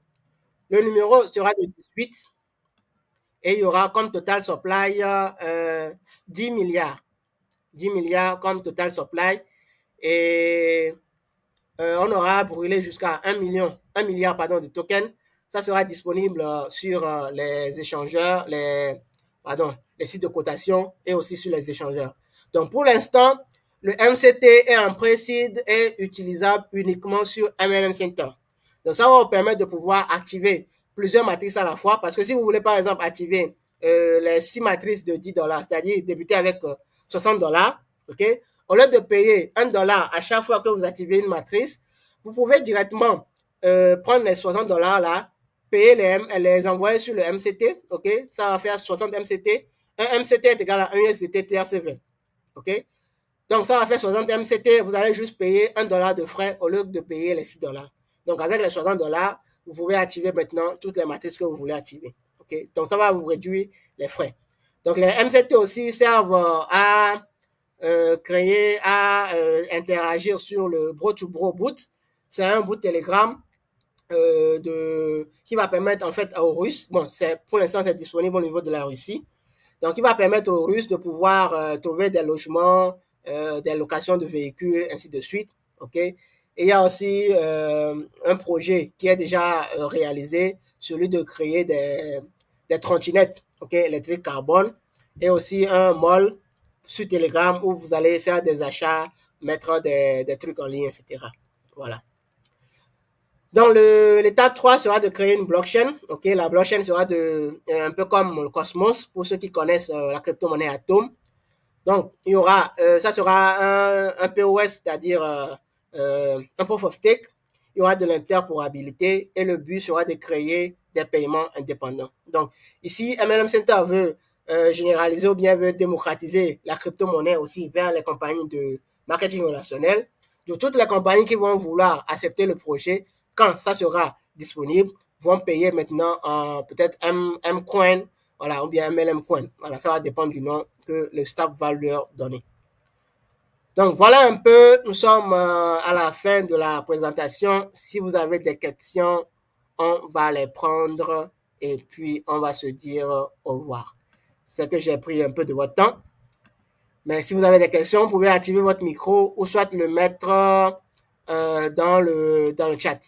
S1: Le numéro sera de 18 et il y aura comme total supply 10 milliards. 10 milliards comme total supply et on aura brûlé jusqu'à 1 milliard de tokens. Ça sera disponible sur les échangeurs, les sites de cotation et aussi sur les échangeurs. Donc, pour l'instant, le MCT est en pré-seed et utilisable uniquement sur MLM Center. Donc, ça va vous permettre de pouvoir activer plusieurs matrices à la fois parce que si vous voulez, par exemple, activer les 6 matrices de $10, c'est-à-dire débuter avec $60, OK? Au lieu de payer $1 à chaque fois que vous activez une matrice, vous pouvez directement prendre les $60 là, payer les envoyer sur le MCT, OK? Ça va faire 60 MCT. Un MCT est égal à 1 USDT TRC20, OK? Donc, ça va faire 60 MCT. Vous allez juste payer $1 de frais au lieu de payer les $6. Donc, avec les $60, vous pouvez activer maintenant toutes les matrices que vous voulez activer, OK? Donc, ça va vous réduire les frais. Donc, les MCT aussi servent à créer, à interagir sur le bro-to-bro boot. C'est un boot Telegram qui va permettre en fait aux Russes, bon, pour l'instant c'est disponible au niveau de la Russie, donc il va permettre aux Russes de pouvoir trouver des logements, des locations de véhicules, ainsi de suite, ok. Et il y a aussi un projet qui est déjà réalisé celui de créer des trottinettes, ok, électriques carbone, et aussi un mall sur Telegram où vous allez faire des achats, mettre des trucs en ligne, etc. Voilà. Donc, l'étape 3 sera de créer une blockchain. Ok, la blockchain sera un peu comme le Cosmos, pour ceux qui connaissent la crypto-monnaie Atom. Donc, il y aura, ça sera un POS, c'est-à-dire un proof of stake. Il y aura de l'interopérabilité et le but sera de créer des paiements indépendants. Donc, ici, MLM Center veut généraliser ou bien veut démocratiser la crypto-monnaie aussi vers les compagnies de marketing relationnel. De toutes les compagnies qui vont vouloir accepter le projet, quand ça sera disponible, vont payer maintenant peut-être M-Coin, voilà, ou bien MLM Coin. Voilà, ça va dépendre du nom que le staff va leur donner. Donc, voilà un peu, nous sommes à la fin de la présentation. Si vous avez des questions, on va les prendre et puis on va se dire au revoir. C'est que j'ai pris un peu de votre temps. Mais si vous avez des questions, vous pouvez activer votre micro ou soit le mettre dans le chat.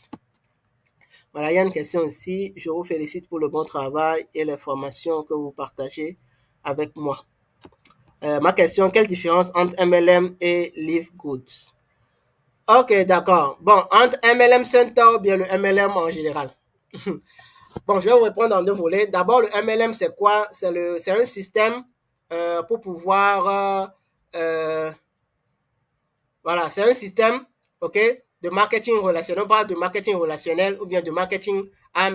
S1: Voilà, il y a une question ici. Je vous félicite pour le bon travail et les formations que vous partagez avec moi. Ma question, quelle différence entre MLM et Live Goods? Ok, d'accord. Bon, entre MLM Center ou bien le MLM en général. Bon, je vais vous répondre en deux volets. D'abord, le MLM, c'est quoi? C'est un système pour pouvoir... voilà, c'est un système, ok, de marketing relationnel. On parle de marketing relationnel ou bien de marketing à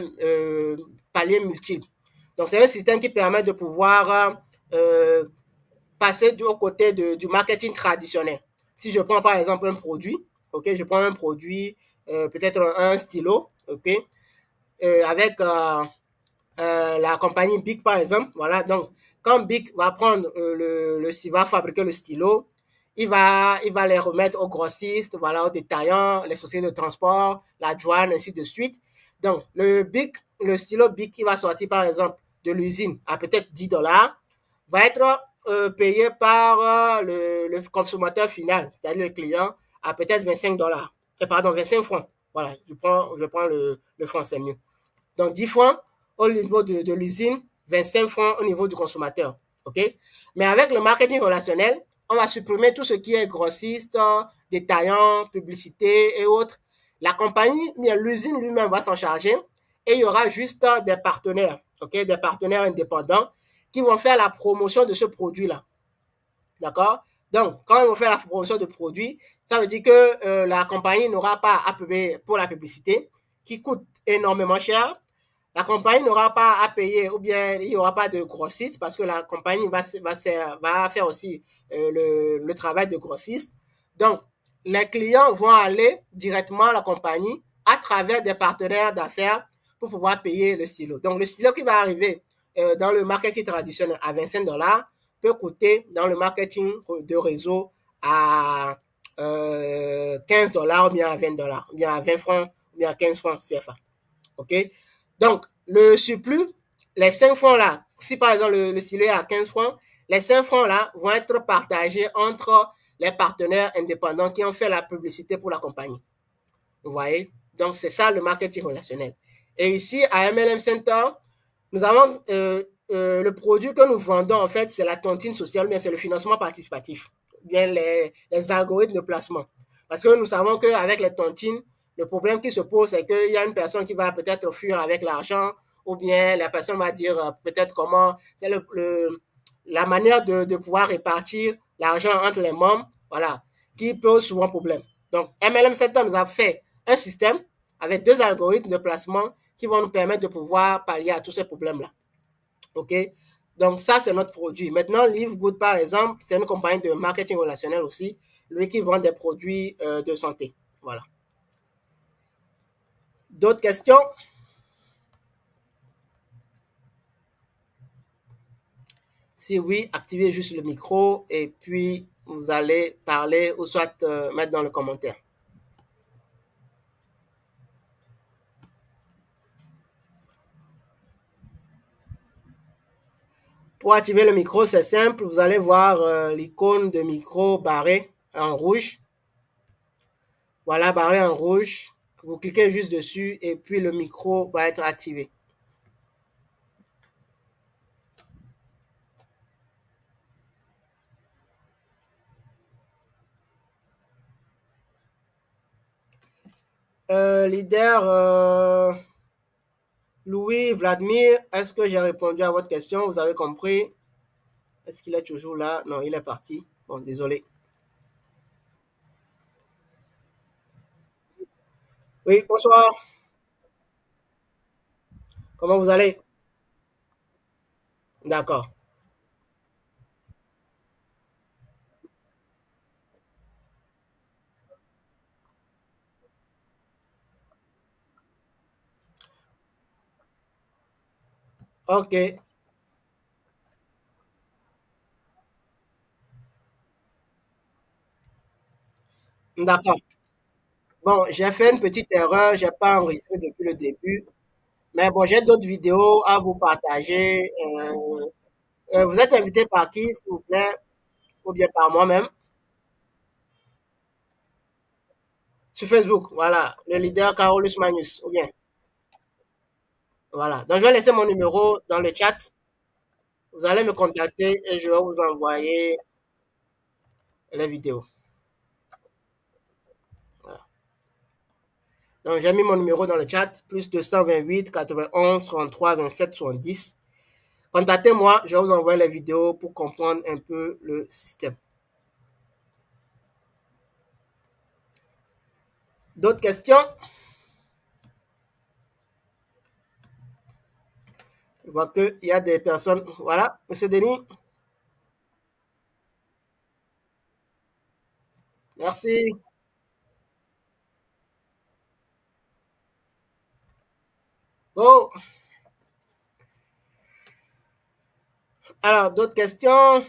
S1: paliers multiples. Donc, c'est un système qui permet de pouvoir passer au côté du marketing traditionnel. Si je prends par exemple un produit, ok, je prends un produit, peut-être un stylo, ok, avec la compagnie Bic par exemple, voilà, donc quand Bic va prendre va fabriquer le stylo, il va les remettre aux grossistes, voilà, aux détaillants, les sociétés de transport, la douane, ainsi de suite. Donc, le stylo Bic qui va sortir, par exemple, de l'usine à peut-être 10 $, va être payé par le consommateur final, c'est-à-dire le client, à peut-être 25 $. Pardon, 25 francs. Voilà, je prends le franc, c'est mieux. Donc, 10 francs au niveau de l'usine, 25 francs au niveau du consommateur. OK? Mais avec le marketing relationnel, on va supprimer tout ce qui est grossiste, détaillant, publicité et autres. La compagnie, l'usine lui-même va s'en charger et il y aura juste des partenaires, OK? Des partenaires indépendants qui vont faire la promotion de ce produit-là. D'accord? Donc, quand ils vont faire la promotion de produits, ça veut dire que la compagnie n'aura pas à payer pour la publicité qui coûte énormément cher. La compagnie n'aura pas à payer ou bien il n'y aura pas de grossiste parce que la compagnie va faire aussi le travail de grossiste. Donc, les clients vont aller directement à la compagnie à travers des partenaires d'affaires pour pouvoir payer le stylo. Donc, le stylo qui va arriver dans le marketing traditionnel à 25 $ peut coûter dans le marketing de réseau à 15 $ ou bien à 20 $, ou bien à 20 francs, ou bien à 15 francs CFA. OK? Donc, le surplus, les 5 francs là, si par exemple le stylet est à 15 francs, les 5 francs là vont être partagés entre les partenaires indépendants qui ont fait la publicité pour la compagnie. Vous voyez? Donc, c'est ça le marketing relationnel. Et ici, à MLM Center, nous avons le produit que nous vendons, en fait, c'est la tontine sociale, mais c'est le financement participatif, bien les algorithmes de placement. Parce que nous savons qu'avec les tontines, le problème qui se pose, c'est qu'il y a une personne qui va peut-être fuir avec l'argent, ou bien la personne va dire peut-être comment, c'est la manière de pouvoir répartir l'argent entre les membres, voilà, qui pose souvent problème. Donc, MLM Center nous a fait un système avec 2 algorithmes de placement qui vont nous permettre de pouvoir pallier à tous ces problèmes-là. OK? Donc, ça, c'est notre produit. Maintenant, Live Good, par exemple, c'est une compagnie de marketing relationnel aussi, lui qui vend des produits de santé. Voilà. D'autres questions? Si oui, activez juste le micro et puis vous allez parler ou soit mettre dans le commentaire. Pour activer le micro, c'est simple. Vous allez voir l'icône de micro barré en rouge. Voilà, barré en rouge. Vous cliquez juste dessus et puis le micro va être activé. Leader Louis Vladimir, est-ce que j'ai répondu à votre question? Vous avez compris? Est-ce qu'il est toujours là? Non, il est parti. Bon, désolé. Oui, bonsoir. Comment vous allez? D'accord. Ok, d'accord. Bon, j'ai fait une petite erreur, j'ai pas enregistré depuis le début, mais bon, j'ai d'autres vidéos à vous partager. Vous êtes invité par qui, s'il vous plaît, ou bien par moi-même? Sur Facebook, voilà, le leader Carolus Magnus, ou bien, voilà. Donc, je vais laisser mon numéro dans le chat. Vous allez me contacter et je vais vous envoyer les vidéos. Voilà. Donc, j'ai mis mon numéro dans le chat, plus 228 91 33 27 70. Contactez-moi, je vais vous envoyer les vidéos pour comprendre un peu le système. D'autres questions? Je vois qu'il y a des personnes. Voilà, Monsieur Denis, merci. Bon, alors, d'autres questions?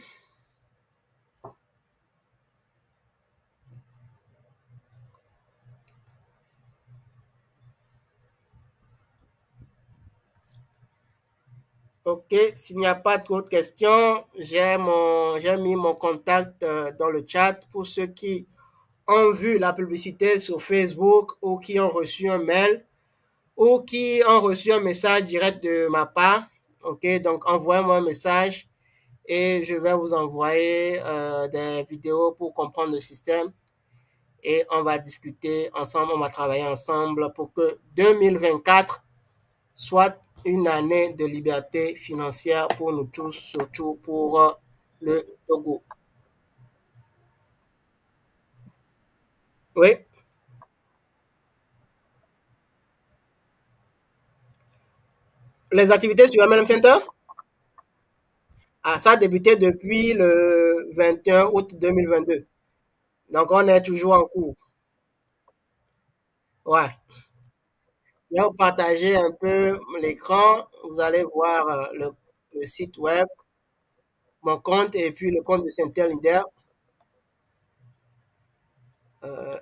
S1: Ok, s'il n'y a pas d'autres questions, j'ai mis mon contact dans le chat pour ceux qui ont vu la publicité sur Facebook ou qui ont reçu un mail ou qui ont reçu un message direct de ma part. Ok, donc envoyez-moi un message et je vais vous envoyer des vidéos pour comprendre le système et on va discuter ensemble, on va travailler ensemble pour que 2024 soit une année de liberté financière pour nous tous, surtout pour le Togo. Oui, les activités sur MLM Center, ah, ça a débuté depuis le 21 août 2022. Donc, on est toujours en cours. Ouais. Je vais vous partager un peu l'écran. Vous allez voir le site web, mon compte et puis le compte de Center Leader.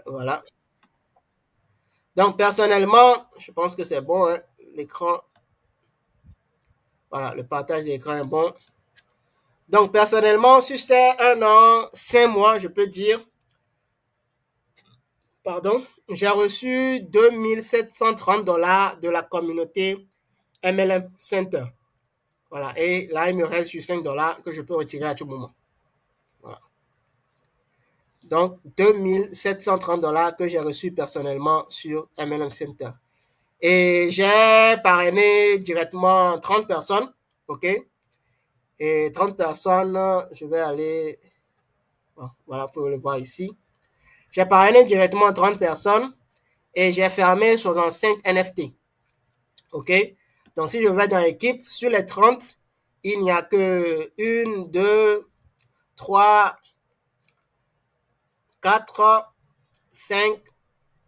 S1: Voilà. Donc, personnellement, je pense que c'est bon, hein. L'écran, voilà, le partage d'écran est bon. Donc, personnellement, sur ces 1 an, 5 mois, je peux dire, pardon, j'ai reçu 2730 $ de la communauté MLM Center. Voilà. Et là, il me reste juste 5 $ que je peux retirer à tout moment. Voilà. Donc, 2730 $ que j'ai reçu personnellement sur MLM Center. Et j'ai parrainé directement 30 personnes. OK? Et 30 personnes, je vais aller. Bon, voilà, vous pouvez le voir ici. J'ai parrainé directement 30 personnes et j'ai fermé 65 NFT. OK? Donc, si je vais dans l'équipe, sur les 30, il n'y a que 1, 2, 3, 4, 5,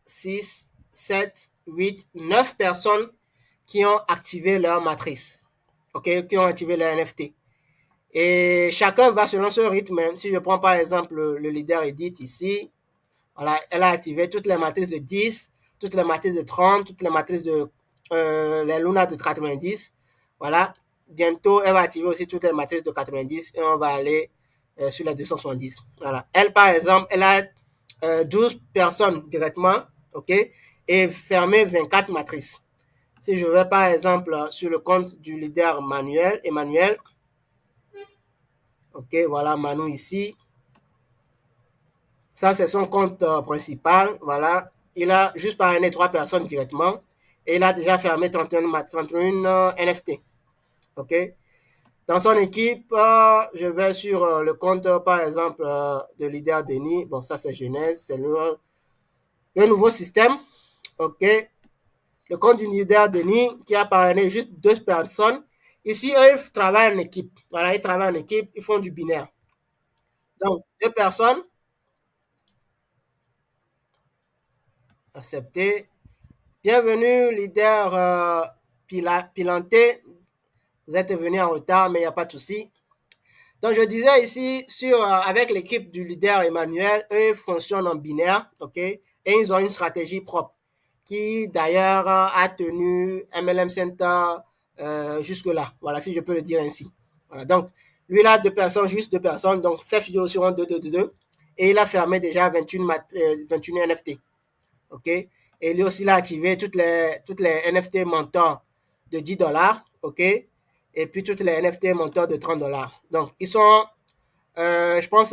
S1: 6, 7, 8, 9 personnes qui ont activé leur matrice. OK? Qui ont activé leur NFT. Et chacun va selon son rythme. Si je prends par exemple le leader Edith ici, voilà, elle a activé toutes les matrices de 10, toutes les matrices de 30, toutes les matrices de les Luna de 90. Voilà. Bientôt, elle va activer aussi toutes les matrices de 90 et on va aller sur les 270. Voilà. Elle, par exemple, elle a 12 personnes directement, OK, et fermé 24 matrices. Si je vais, par exemple, sur le compte du leader Emmanuel, OK, voilà Manu ici. Ça, c'est son compte principal. Voilà. il a juste parrainé 3 personnes directement et il a déjà fermé 31 NFT. OK? Dans son équipe, je vais sur le compte, par exemple, de Leader Denis. Bon, ça, c'est Genèse. C'est le nouveau système. OK? Le compte du Leader Denis qui a parrainé juste 2 personnes. Ici, eux, ils travaillent en équipe. Voilà, ils travaillent en équipe. Ils font du binaire. Donc, 2 personnes acceptées. Bienvenue, leader Pilanté. Vous êtes venu en retard, mais il n'y a pas de souci. Donc, je disais ici, avec l'équipe du leader Emmanuel, eux fonctionnent en binaire, OK? Et ils ont une stratégie propre qui, d'ailleurs, a tenu MLM Center jusque-là. Voilà, si je peux le dire ainsi. Voilà, donc, lui, il a 2 personnes, juste 2 personnes. Donc, ses figures seront 2, 2, 2, 2. Et il a fermé déjà 21 NFT. OK? Et lui aussi, il a activé toutes les NFT montants de 10 dollars. OK? Et puis toutes les NFT montants de 30 dollars. Donc, ils sont, je pense,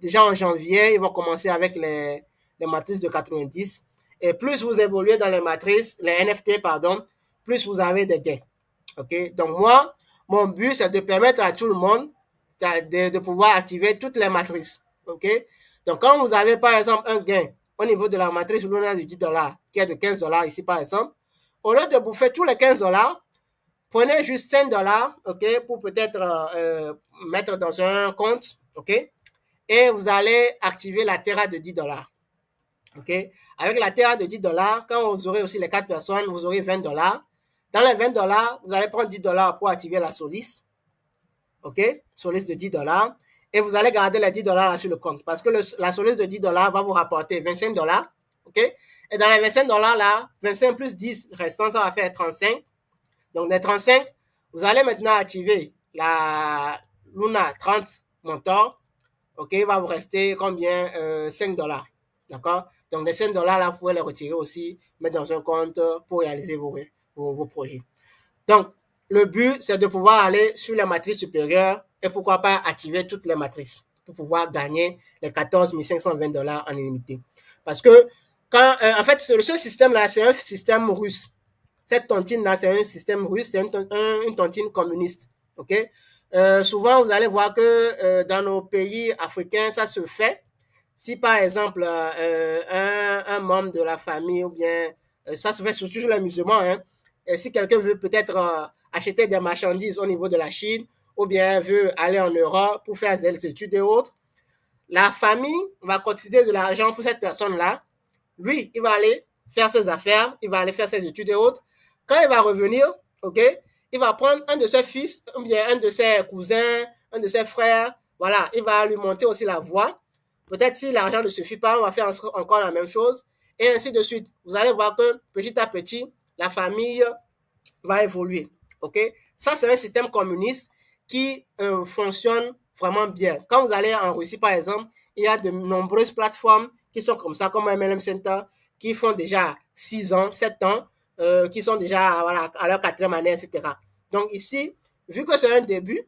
S1: déjà en janvier, ils vont commencer avec les matrices de 90. Et plus vous évoluez dans les matrices, les NFT, pardon, plus vous avez des gains. OK? Donc, moi, mon but, c'est de permettre à tout le monde de pouvoir activer toutes les matrices. OK? Donc, quand vous avez, par exemple, un gain au niveau de la matrice Luna de 10 dollars, qui est de 15 dollars ici, par exemple, au lieu de bouffer tous les 15 dollars, prenez juste 5 dollars, OK, pour peut-être mettre dans un compte, OK, et vous allez activer la Terra de 10 dollars. OK? Avec la Terra de 10 dollars, quand vous aurez aussi les 4 personnes, vous aurez 20 dollars. Dans les 20 dollars, vous allez prendre 10 dollars pour activer la Solis. OK? Solis de 10 dollars. Et vous allez garder les 10 dollars sur le compte. Parce que la Solis de 10 dollars va vous rapporter 25 dollars. OK? Et dans les 25 dollars là, 25 plus 10 restant, ça va faire 35. Donc, les 35, vous allez maintenant activer la Luna 30 montant. OK? Il va vous rester combien? 5 dollars. D'accord? Donc, les 5 dollars là, vous pouvez les retirer aussi, mettre dans un compte pour réaliser vos projets. Donc, le but, c'est de pouvoir aller sur les matrices supérieures et pourquoi pas activer toutes les matrices pour pouvoir gagner les 14 520 dollars en illimité. Parce que, en fait, ce système-là, c'est un système russe. Cette tontine-là, c'est un système russe, c'est une tontine communiste. OK? Souvent, vous allez voir que dans nos pays africains, ça se fait. Si, par exemple, un membre de la famille ou bien, ça se fait surtout chez les musulmans, hein, et si quelqu'un veut peut-être acheter des marchandises au niveau de la Chine ou bien veut aller en Europe pour faire des études et autres, la famille va cotiser de l'argent pour cette personne-là. Lui, il va aller faire ses affaires, il va aller faire ses études et autres. Quand il va revenir, OK, il va prendre un de ses fils, ou bien un de ses cousins, un de ses frères, voilà, il va lui monter aussi la voie. Peut-être si l'argent ne suffit pas, on va faire encore la même chose, et ainsi de suite. Vous allez voir que petit à petit, la famille va évoluer. OK? Ça, c'est un système communiste qui fonctionne vraiment bien. Quand vous allez en Russie, par exemple, il y a de nombreuses plateformes qui sont comme ça, comme MLM Center, qui font déjà 6 ans, 7 ans, qui sont déjà voilà, à leur 4e année, etc. Donc ici, vu que c'est un début,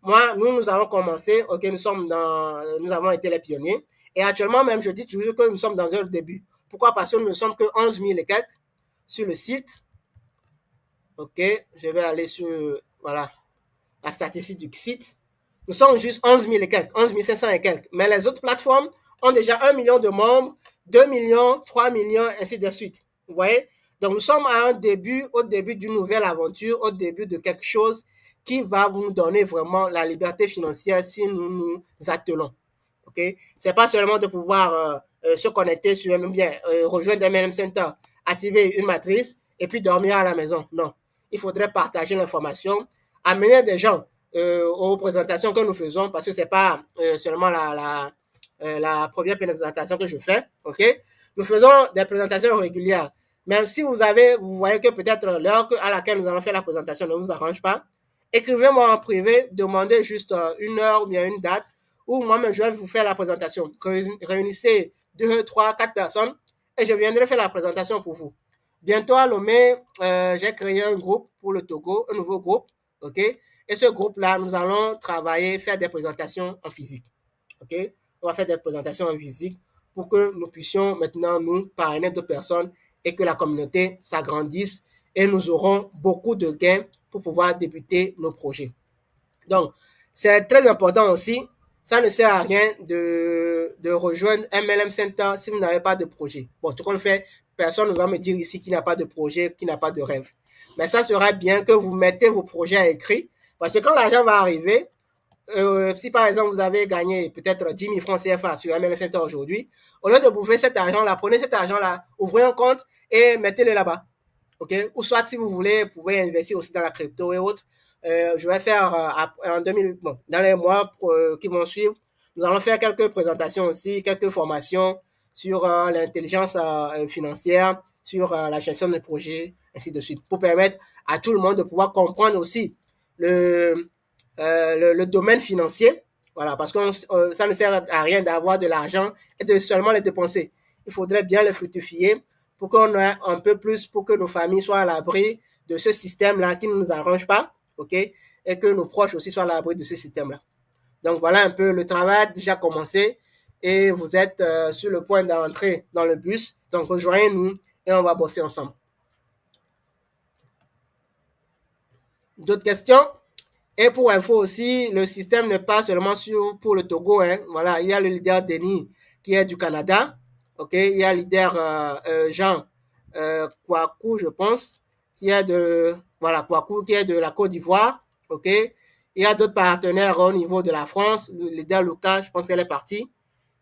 S1: nous avons commencé, ok, nous avons été les pionniers. Et actuellement, même, je dis toujours que nous sommes dans un début. Pourquoi? Parce que nous ne sommes que 11 000 et quelques sur le site. Ok, je vais aller sur, voilà, la statistique du site. Nous sommes juste 11 000 et quelques, 11 500 et quelques. Mais les autres plateformes ont déjà 1 million de membres, 2 millions, 3 millions, ainsi de suite. Vous voyez? Donc, nous sommes à au début d'une nouvelle aventure, au début de quelque chose qui va nous donner vraiment la liberté financière si nous nous attelons. Ok? C'est pas seulement de pouvoir se connecter sur bien, rejoindre un MLM Center, activer une matrice et puis dormir à la maison. Non. Il faudrait partager l'information, amener des gens aux présentations que nous faisons parce que c'est pas seulement la première présentation que je fais. Ok? Nous faisons des présentations régulières. Même si vous voyez que peut-être l'heure à laquelle nous allons faire la présentation ne vous arrange pas, écrivez-moi en privé, demandez juste une heure ou bien une date où moi-même je vais vous faire la présentation. Réunissez 2, 3, 4 personnes et je viendrai faire la présentation pour vous. Bientôt à Lomé, j'ai créé un groupe pour le Togo, un nouveau groupe, ok? Et ce groupe-là, nous allons travailler, faire des présentations en physique, ok? On va faire des présentations en physique pour que nous puissions maintenant nous parrainer d'autres personnes et que la communauté s'agrandisse et nous aurons beaucoup de gains pour pouvoir débuter nos projets. Donc, c'est très important aussi. Ça ne sert à rien de rejoindre MLM Center si vous n'avez pas de projet. Bon, tout compte fait, personne ne va me dire ici qu'il n'a pas de projet, qu'il n'a pas de rêve. Mais ça sera bien que vous mettez vos projets à écrit. Parce que quand l'argent va arriver, si par exemple vous avez gagné peut-être 10 000 francs CFA sur MLM Center aujourd'hui, au lieu de bouffer cet argent-là, prenez cet argent-là, ouvrez un compte et mettez-le là-bas. Okay? Ou soit si vous voulez, vous pouvez investir aussi dans la crypto et autres. Je vais faire en 2000, bon, dans les mois qui vont suivre, nous allons faire quelques présentations aussi, quelques formations sur l'intelligence financière, sur la gestion des projets, ainsi de suite, pour permettre à tout le monde de pouvoir comprendre aussi le domaine financier. Voilà, parce que ça ne sert à rien d'avoir de l'argent et de seulement le dépenser. Il faudrait bien le fructifier pour qu'on ait un peu plus, pour que nos familles soient à l'abri de ce système-là qui ne nous arrange pas, ok, et que nos proches aussi soient à l'abri de ce système-là. Donc voilà un peu, le travail a déjà commencé et vous êtes sur le point d'entrer dans le bus. Donc rejoignez-nous et on va bosser ensemble. D'autres questions? Et pour info aussi, le système n'est pas seulement pour le Togo. Hein. Voilà, il y a le leader Denis qui est du Canada. Ok, il y a le leader Jean Kouakou, je pense, qui est de voilà Kouakou, qui est de la Côte d'Ivoire. Ok, il y a d'autres partenaires au niveau de la France. Le leader Lucas, je pense qu'elle est partie.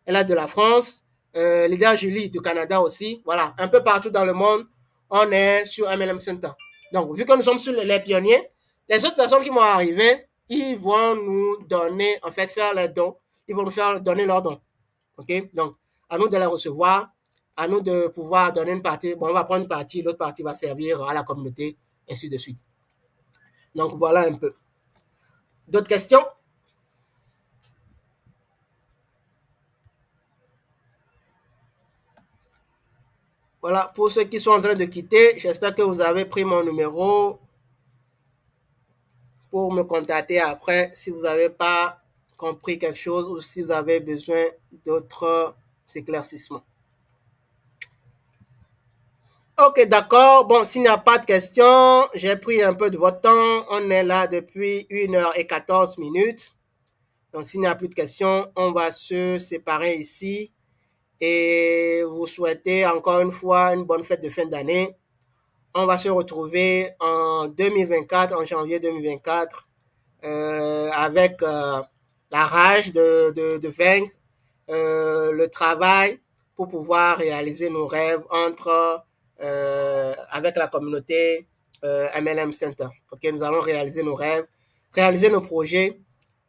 S1: Elle est de la France. Leader Julie du Canada aussi. Voilà, un peu partout dans le monde, on est sur MLM Center. Donc, vu que nous sommes sur les pionniers, les autres personnes qui vont arriver, ils vont nous donner, en fait, faire les dons. Ils vont nous faire donner leurs dons. OK? Donc, à nous de les recevoir, à nous de pouvoir donner une partie. Bon, on va prendre une partie, l'autre partie va servir à la communauté, ainsi de suite. Donc, voilà un peu. D'autres questions? Voilà, pour ceux qui sont en train de quitter, j'espère que vous avez pris mon numéro pour me contacter après si vous n'avez pas compris quelque chose ou si vous avez besoin d'autres éclaircissements. Ok, d'accord. Bon, s'il n'y a pas de questions, j'ai pris un peu de votre temps. On est là depuis 1h14. Donc, s'il n'y a plus de questions, on va se séparer ici et vous souhaiter encore une fois une bonne fête de fin d'année. On va se retrouver en 2024, en janvier 2024, avec la rage de vaincre, le travail pour pouvoir réaliser nos rêves avec la communauté MLM Center. Ok, nous allons réaliser nos rêves, réaliser nos projets.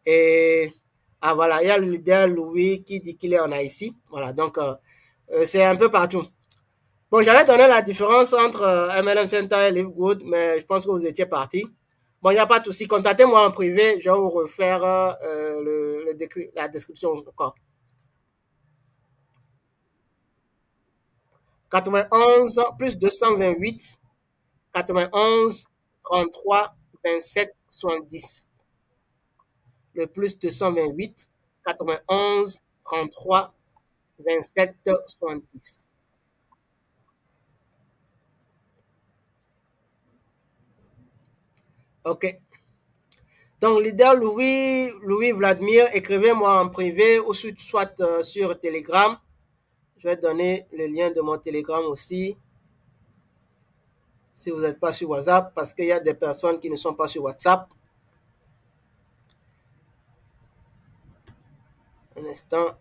S1: Et voilà, il y a le leader Louis qui dit qu'il est en Haïti. Voilà, donc c'est un peu partout. Bon, j'avais donné la différence entre MLM Center et Live Good, mais je pense que vous étiez partis. Bon, il n'y a pas de souci. Contactez-moi en privé. Je vais vous refaire la description encore. 91 plus 228, 91, 33, 27, 70. Le plus 228, 91, 33, 27, 70. OK. Donc, leader Louis Vladimir, écrivez-moi en privé ou soit sur Telegram. Je vais donner le lien de mon Telegram aussi. Si vous n'êtes pas sur WhatsApp, parce qu'il y a des personnes qui ne sont pas sur WhatsApp. Un instant.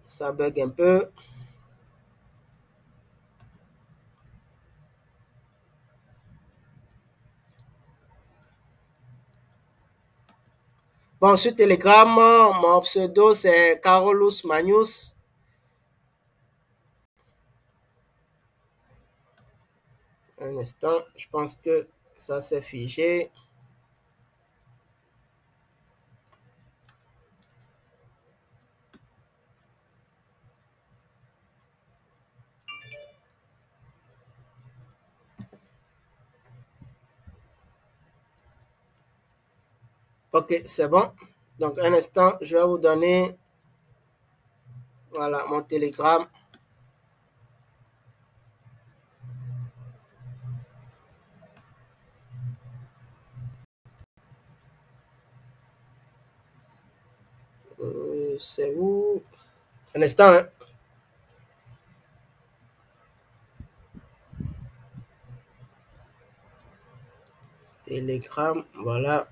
S1: Ça bug un peu. Bon, sur Telegram, mon pseudo, c'est Carolus Magnus. Un instant, je pense que ça s'est figé. OK, c'est bon. Donc, un instant, je vais vous donner, voilà, mon Telegram. C'est où? Un instant, hein. Telegram, voilà.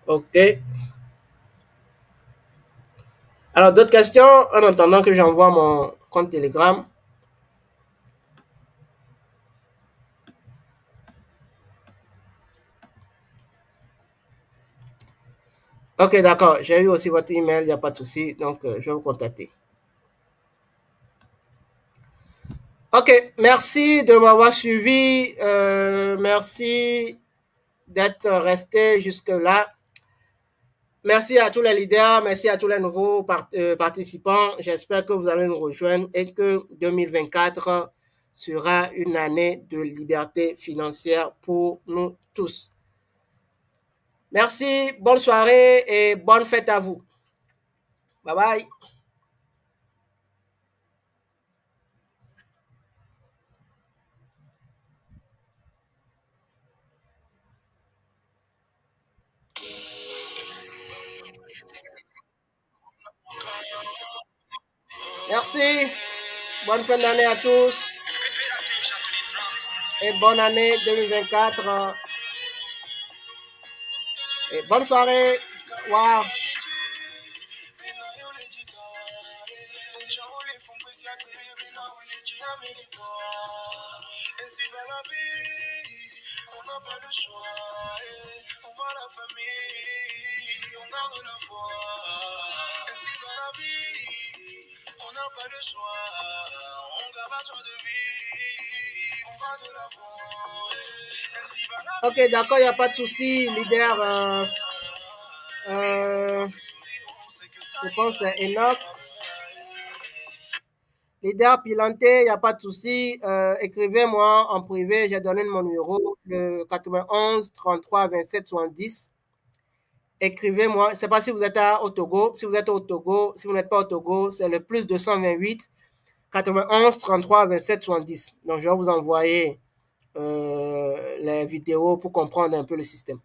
S1: OK. Alors, d'autres questions en attendant que j'envoie mon compte Telegram? OK, d'accord. J'ai eu aussi votre email, il n'y a pas de souci. Donc, je vais vous contacter. OK, merci de m'avoir suivi. Merci d'être resté jusque-là. Merci à tous les leaders, merci à tous les nouveaux participants. J'espère que vous allez nous rejoindre et que 2024 sera une année de liberté financière pour nous tous. Merci, bonne soirée et bonne fête à vous. Bye bye. Merci. Bonne fin d'année à tous. Et bonne année 2024. Et bonne soirée. Wow. On n'a pas le choix, on voit la famille, on garde la foi. Ainsi va la vie, on n'a pas le choix, on garde la joie de vie, on va de l'avant. Ainsi va la vie. Ok, d'accord, il n'y a pas de souci, leader. Je pense que c'est Enoch. Leader Pilanté, il n'y a pas de souci. Écrivez-moi en privé. J'ai donné mon numéro, le 91 33 27 70. Écrivez-moi. Je ne sais pas si vous êtes au Togo. Si vous êtes au Togo, si vous n'êtes pas au Togo, c'est le plus 228 91 33 27 70. Donc, je vais vous envoyer les vidéos pour comprendre un peu le système.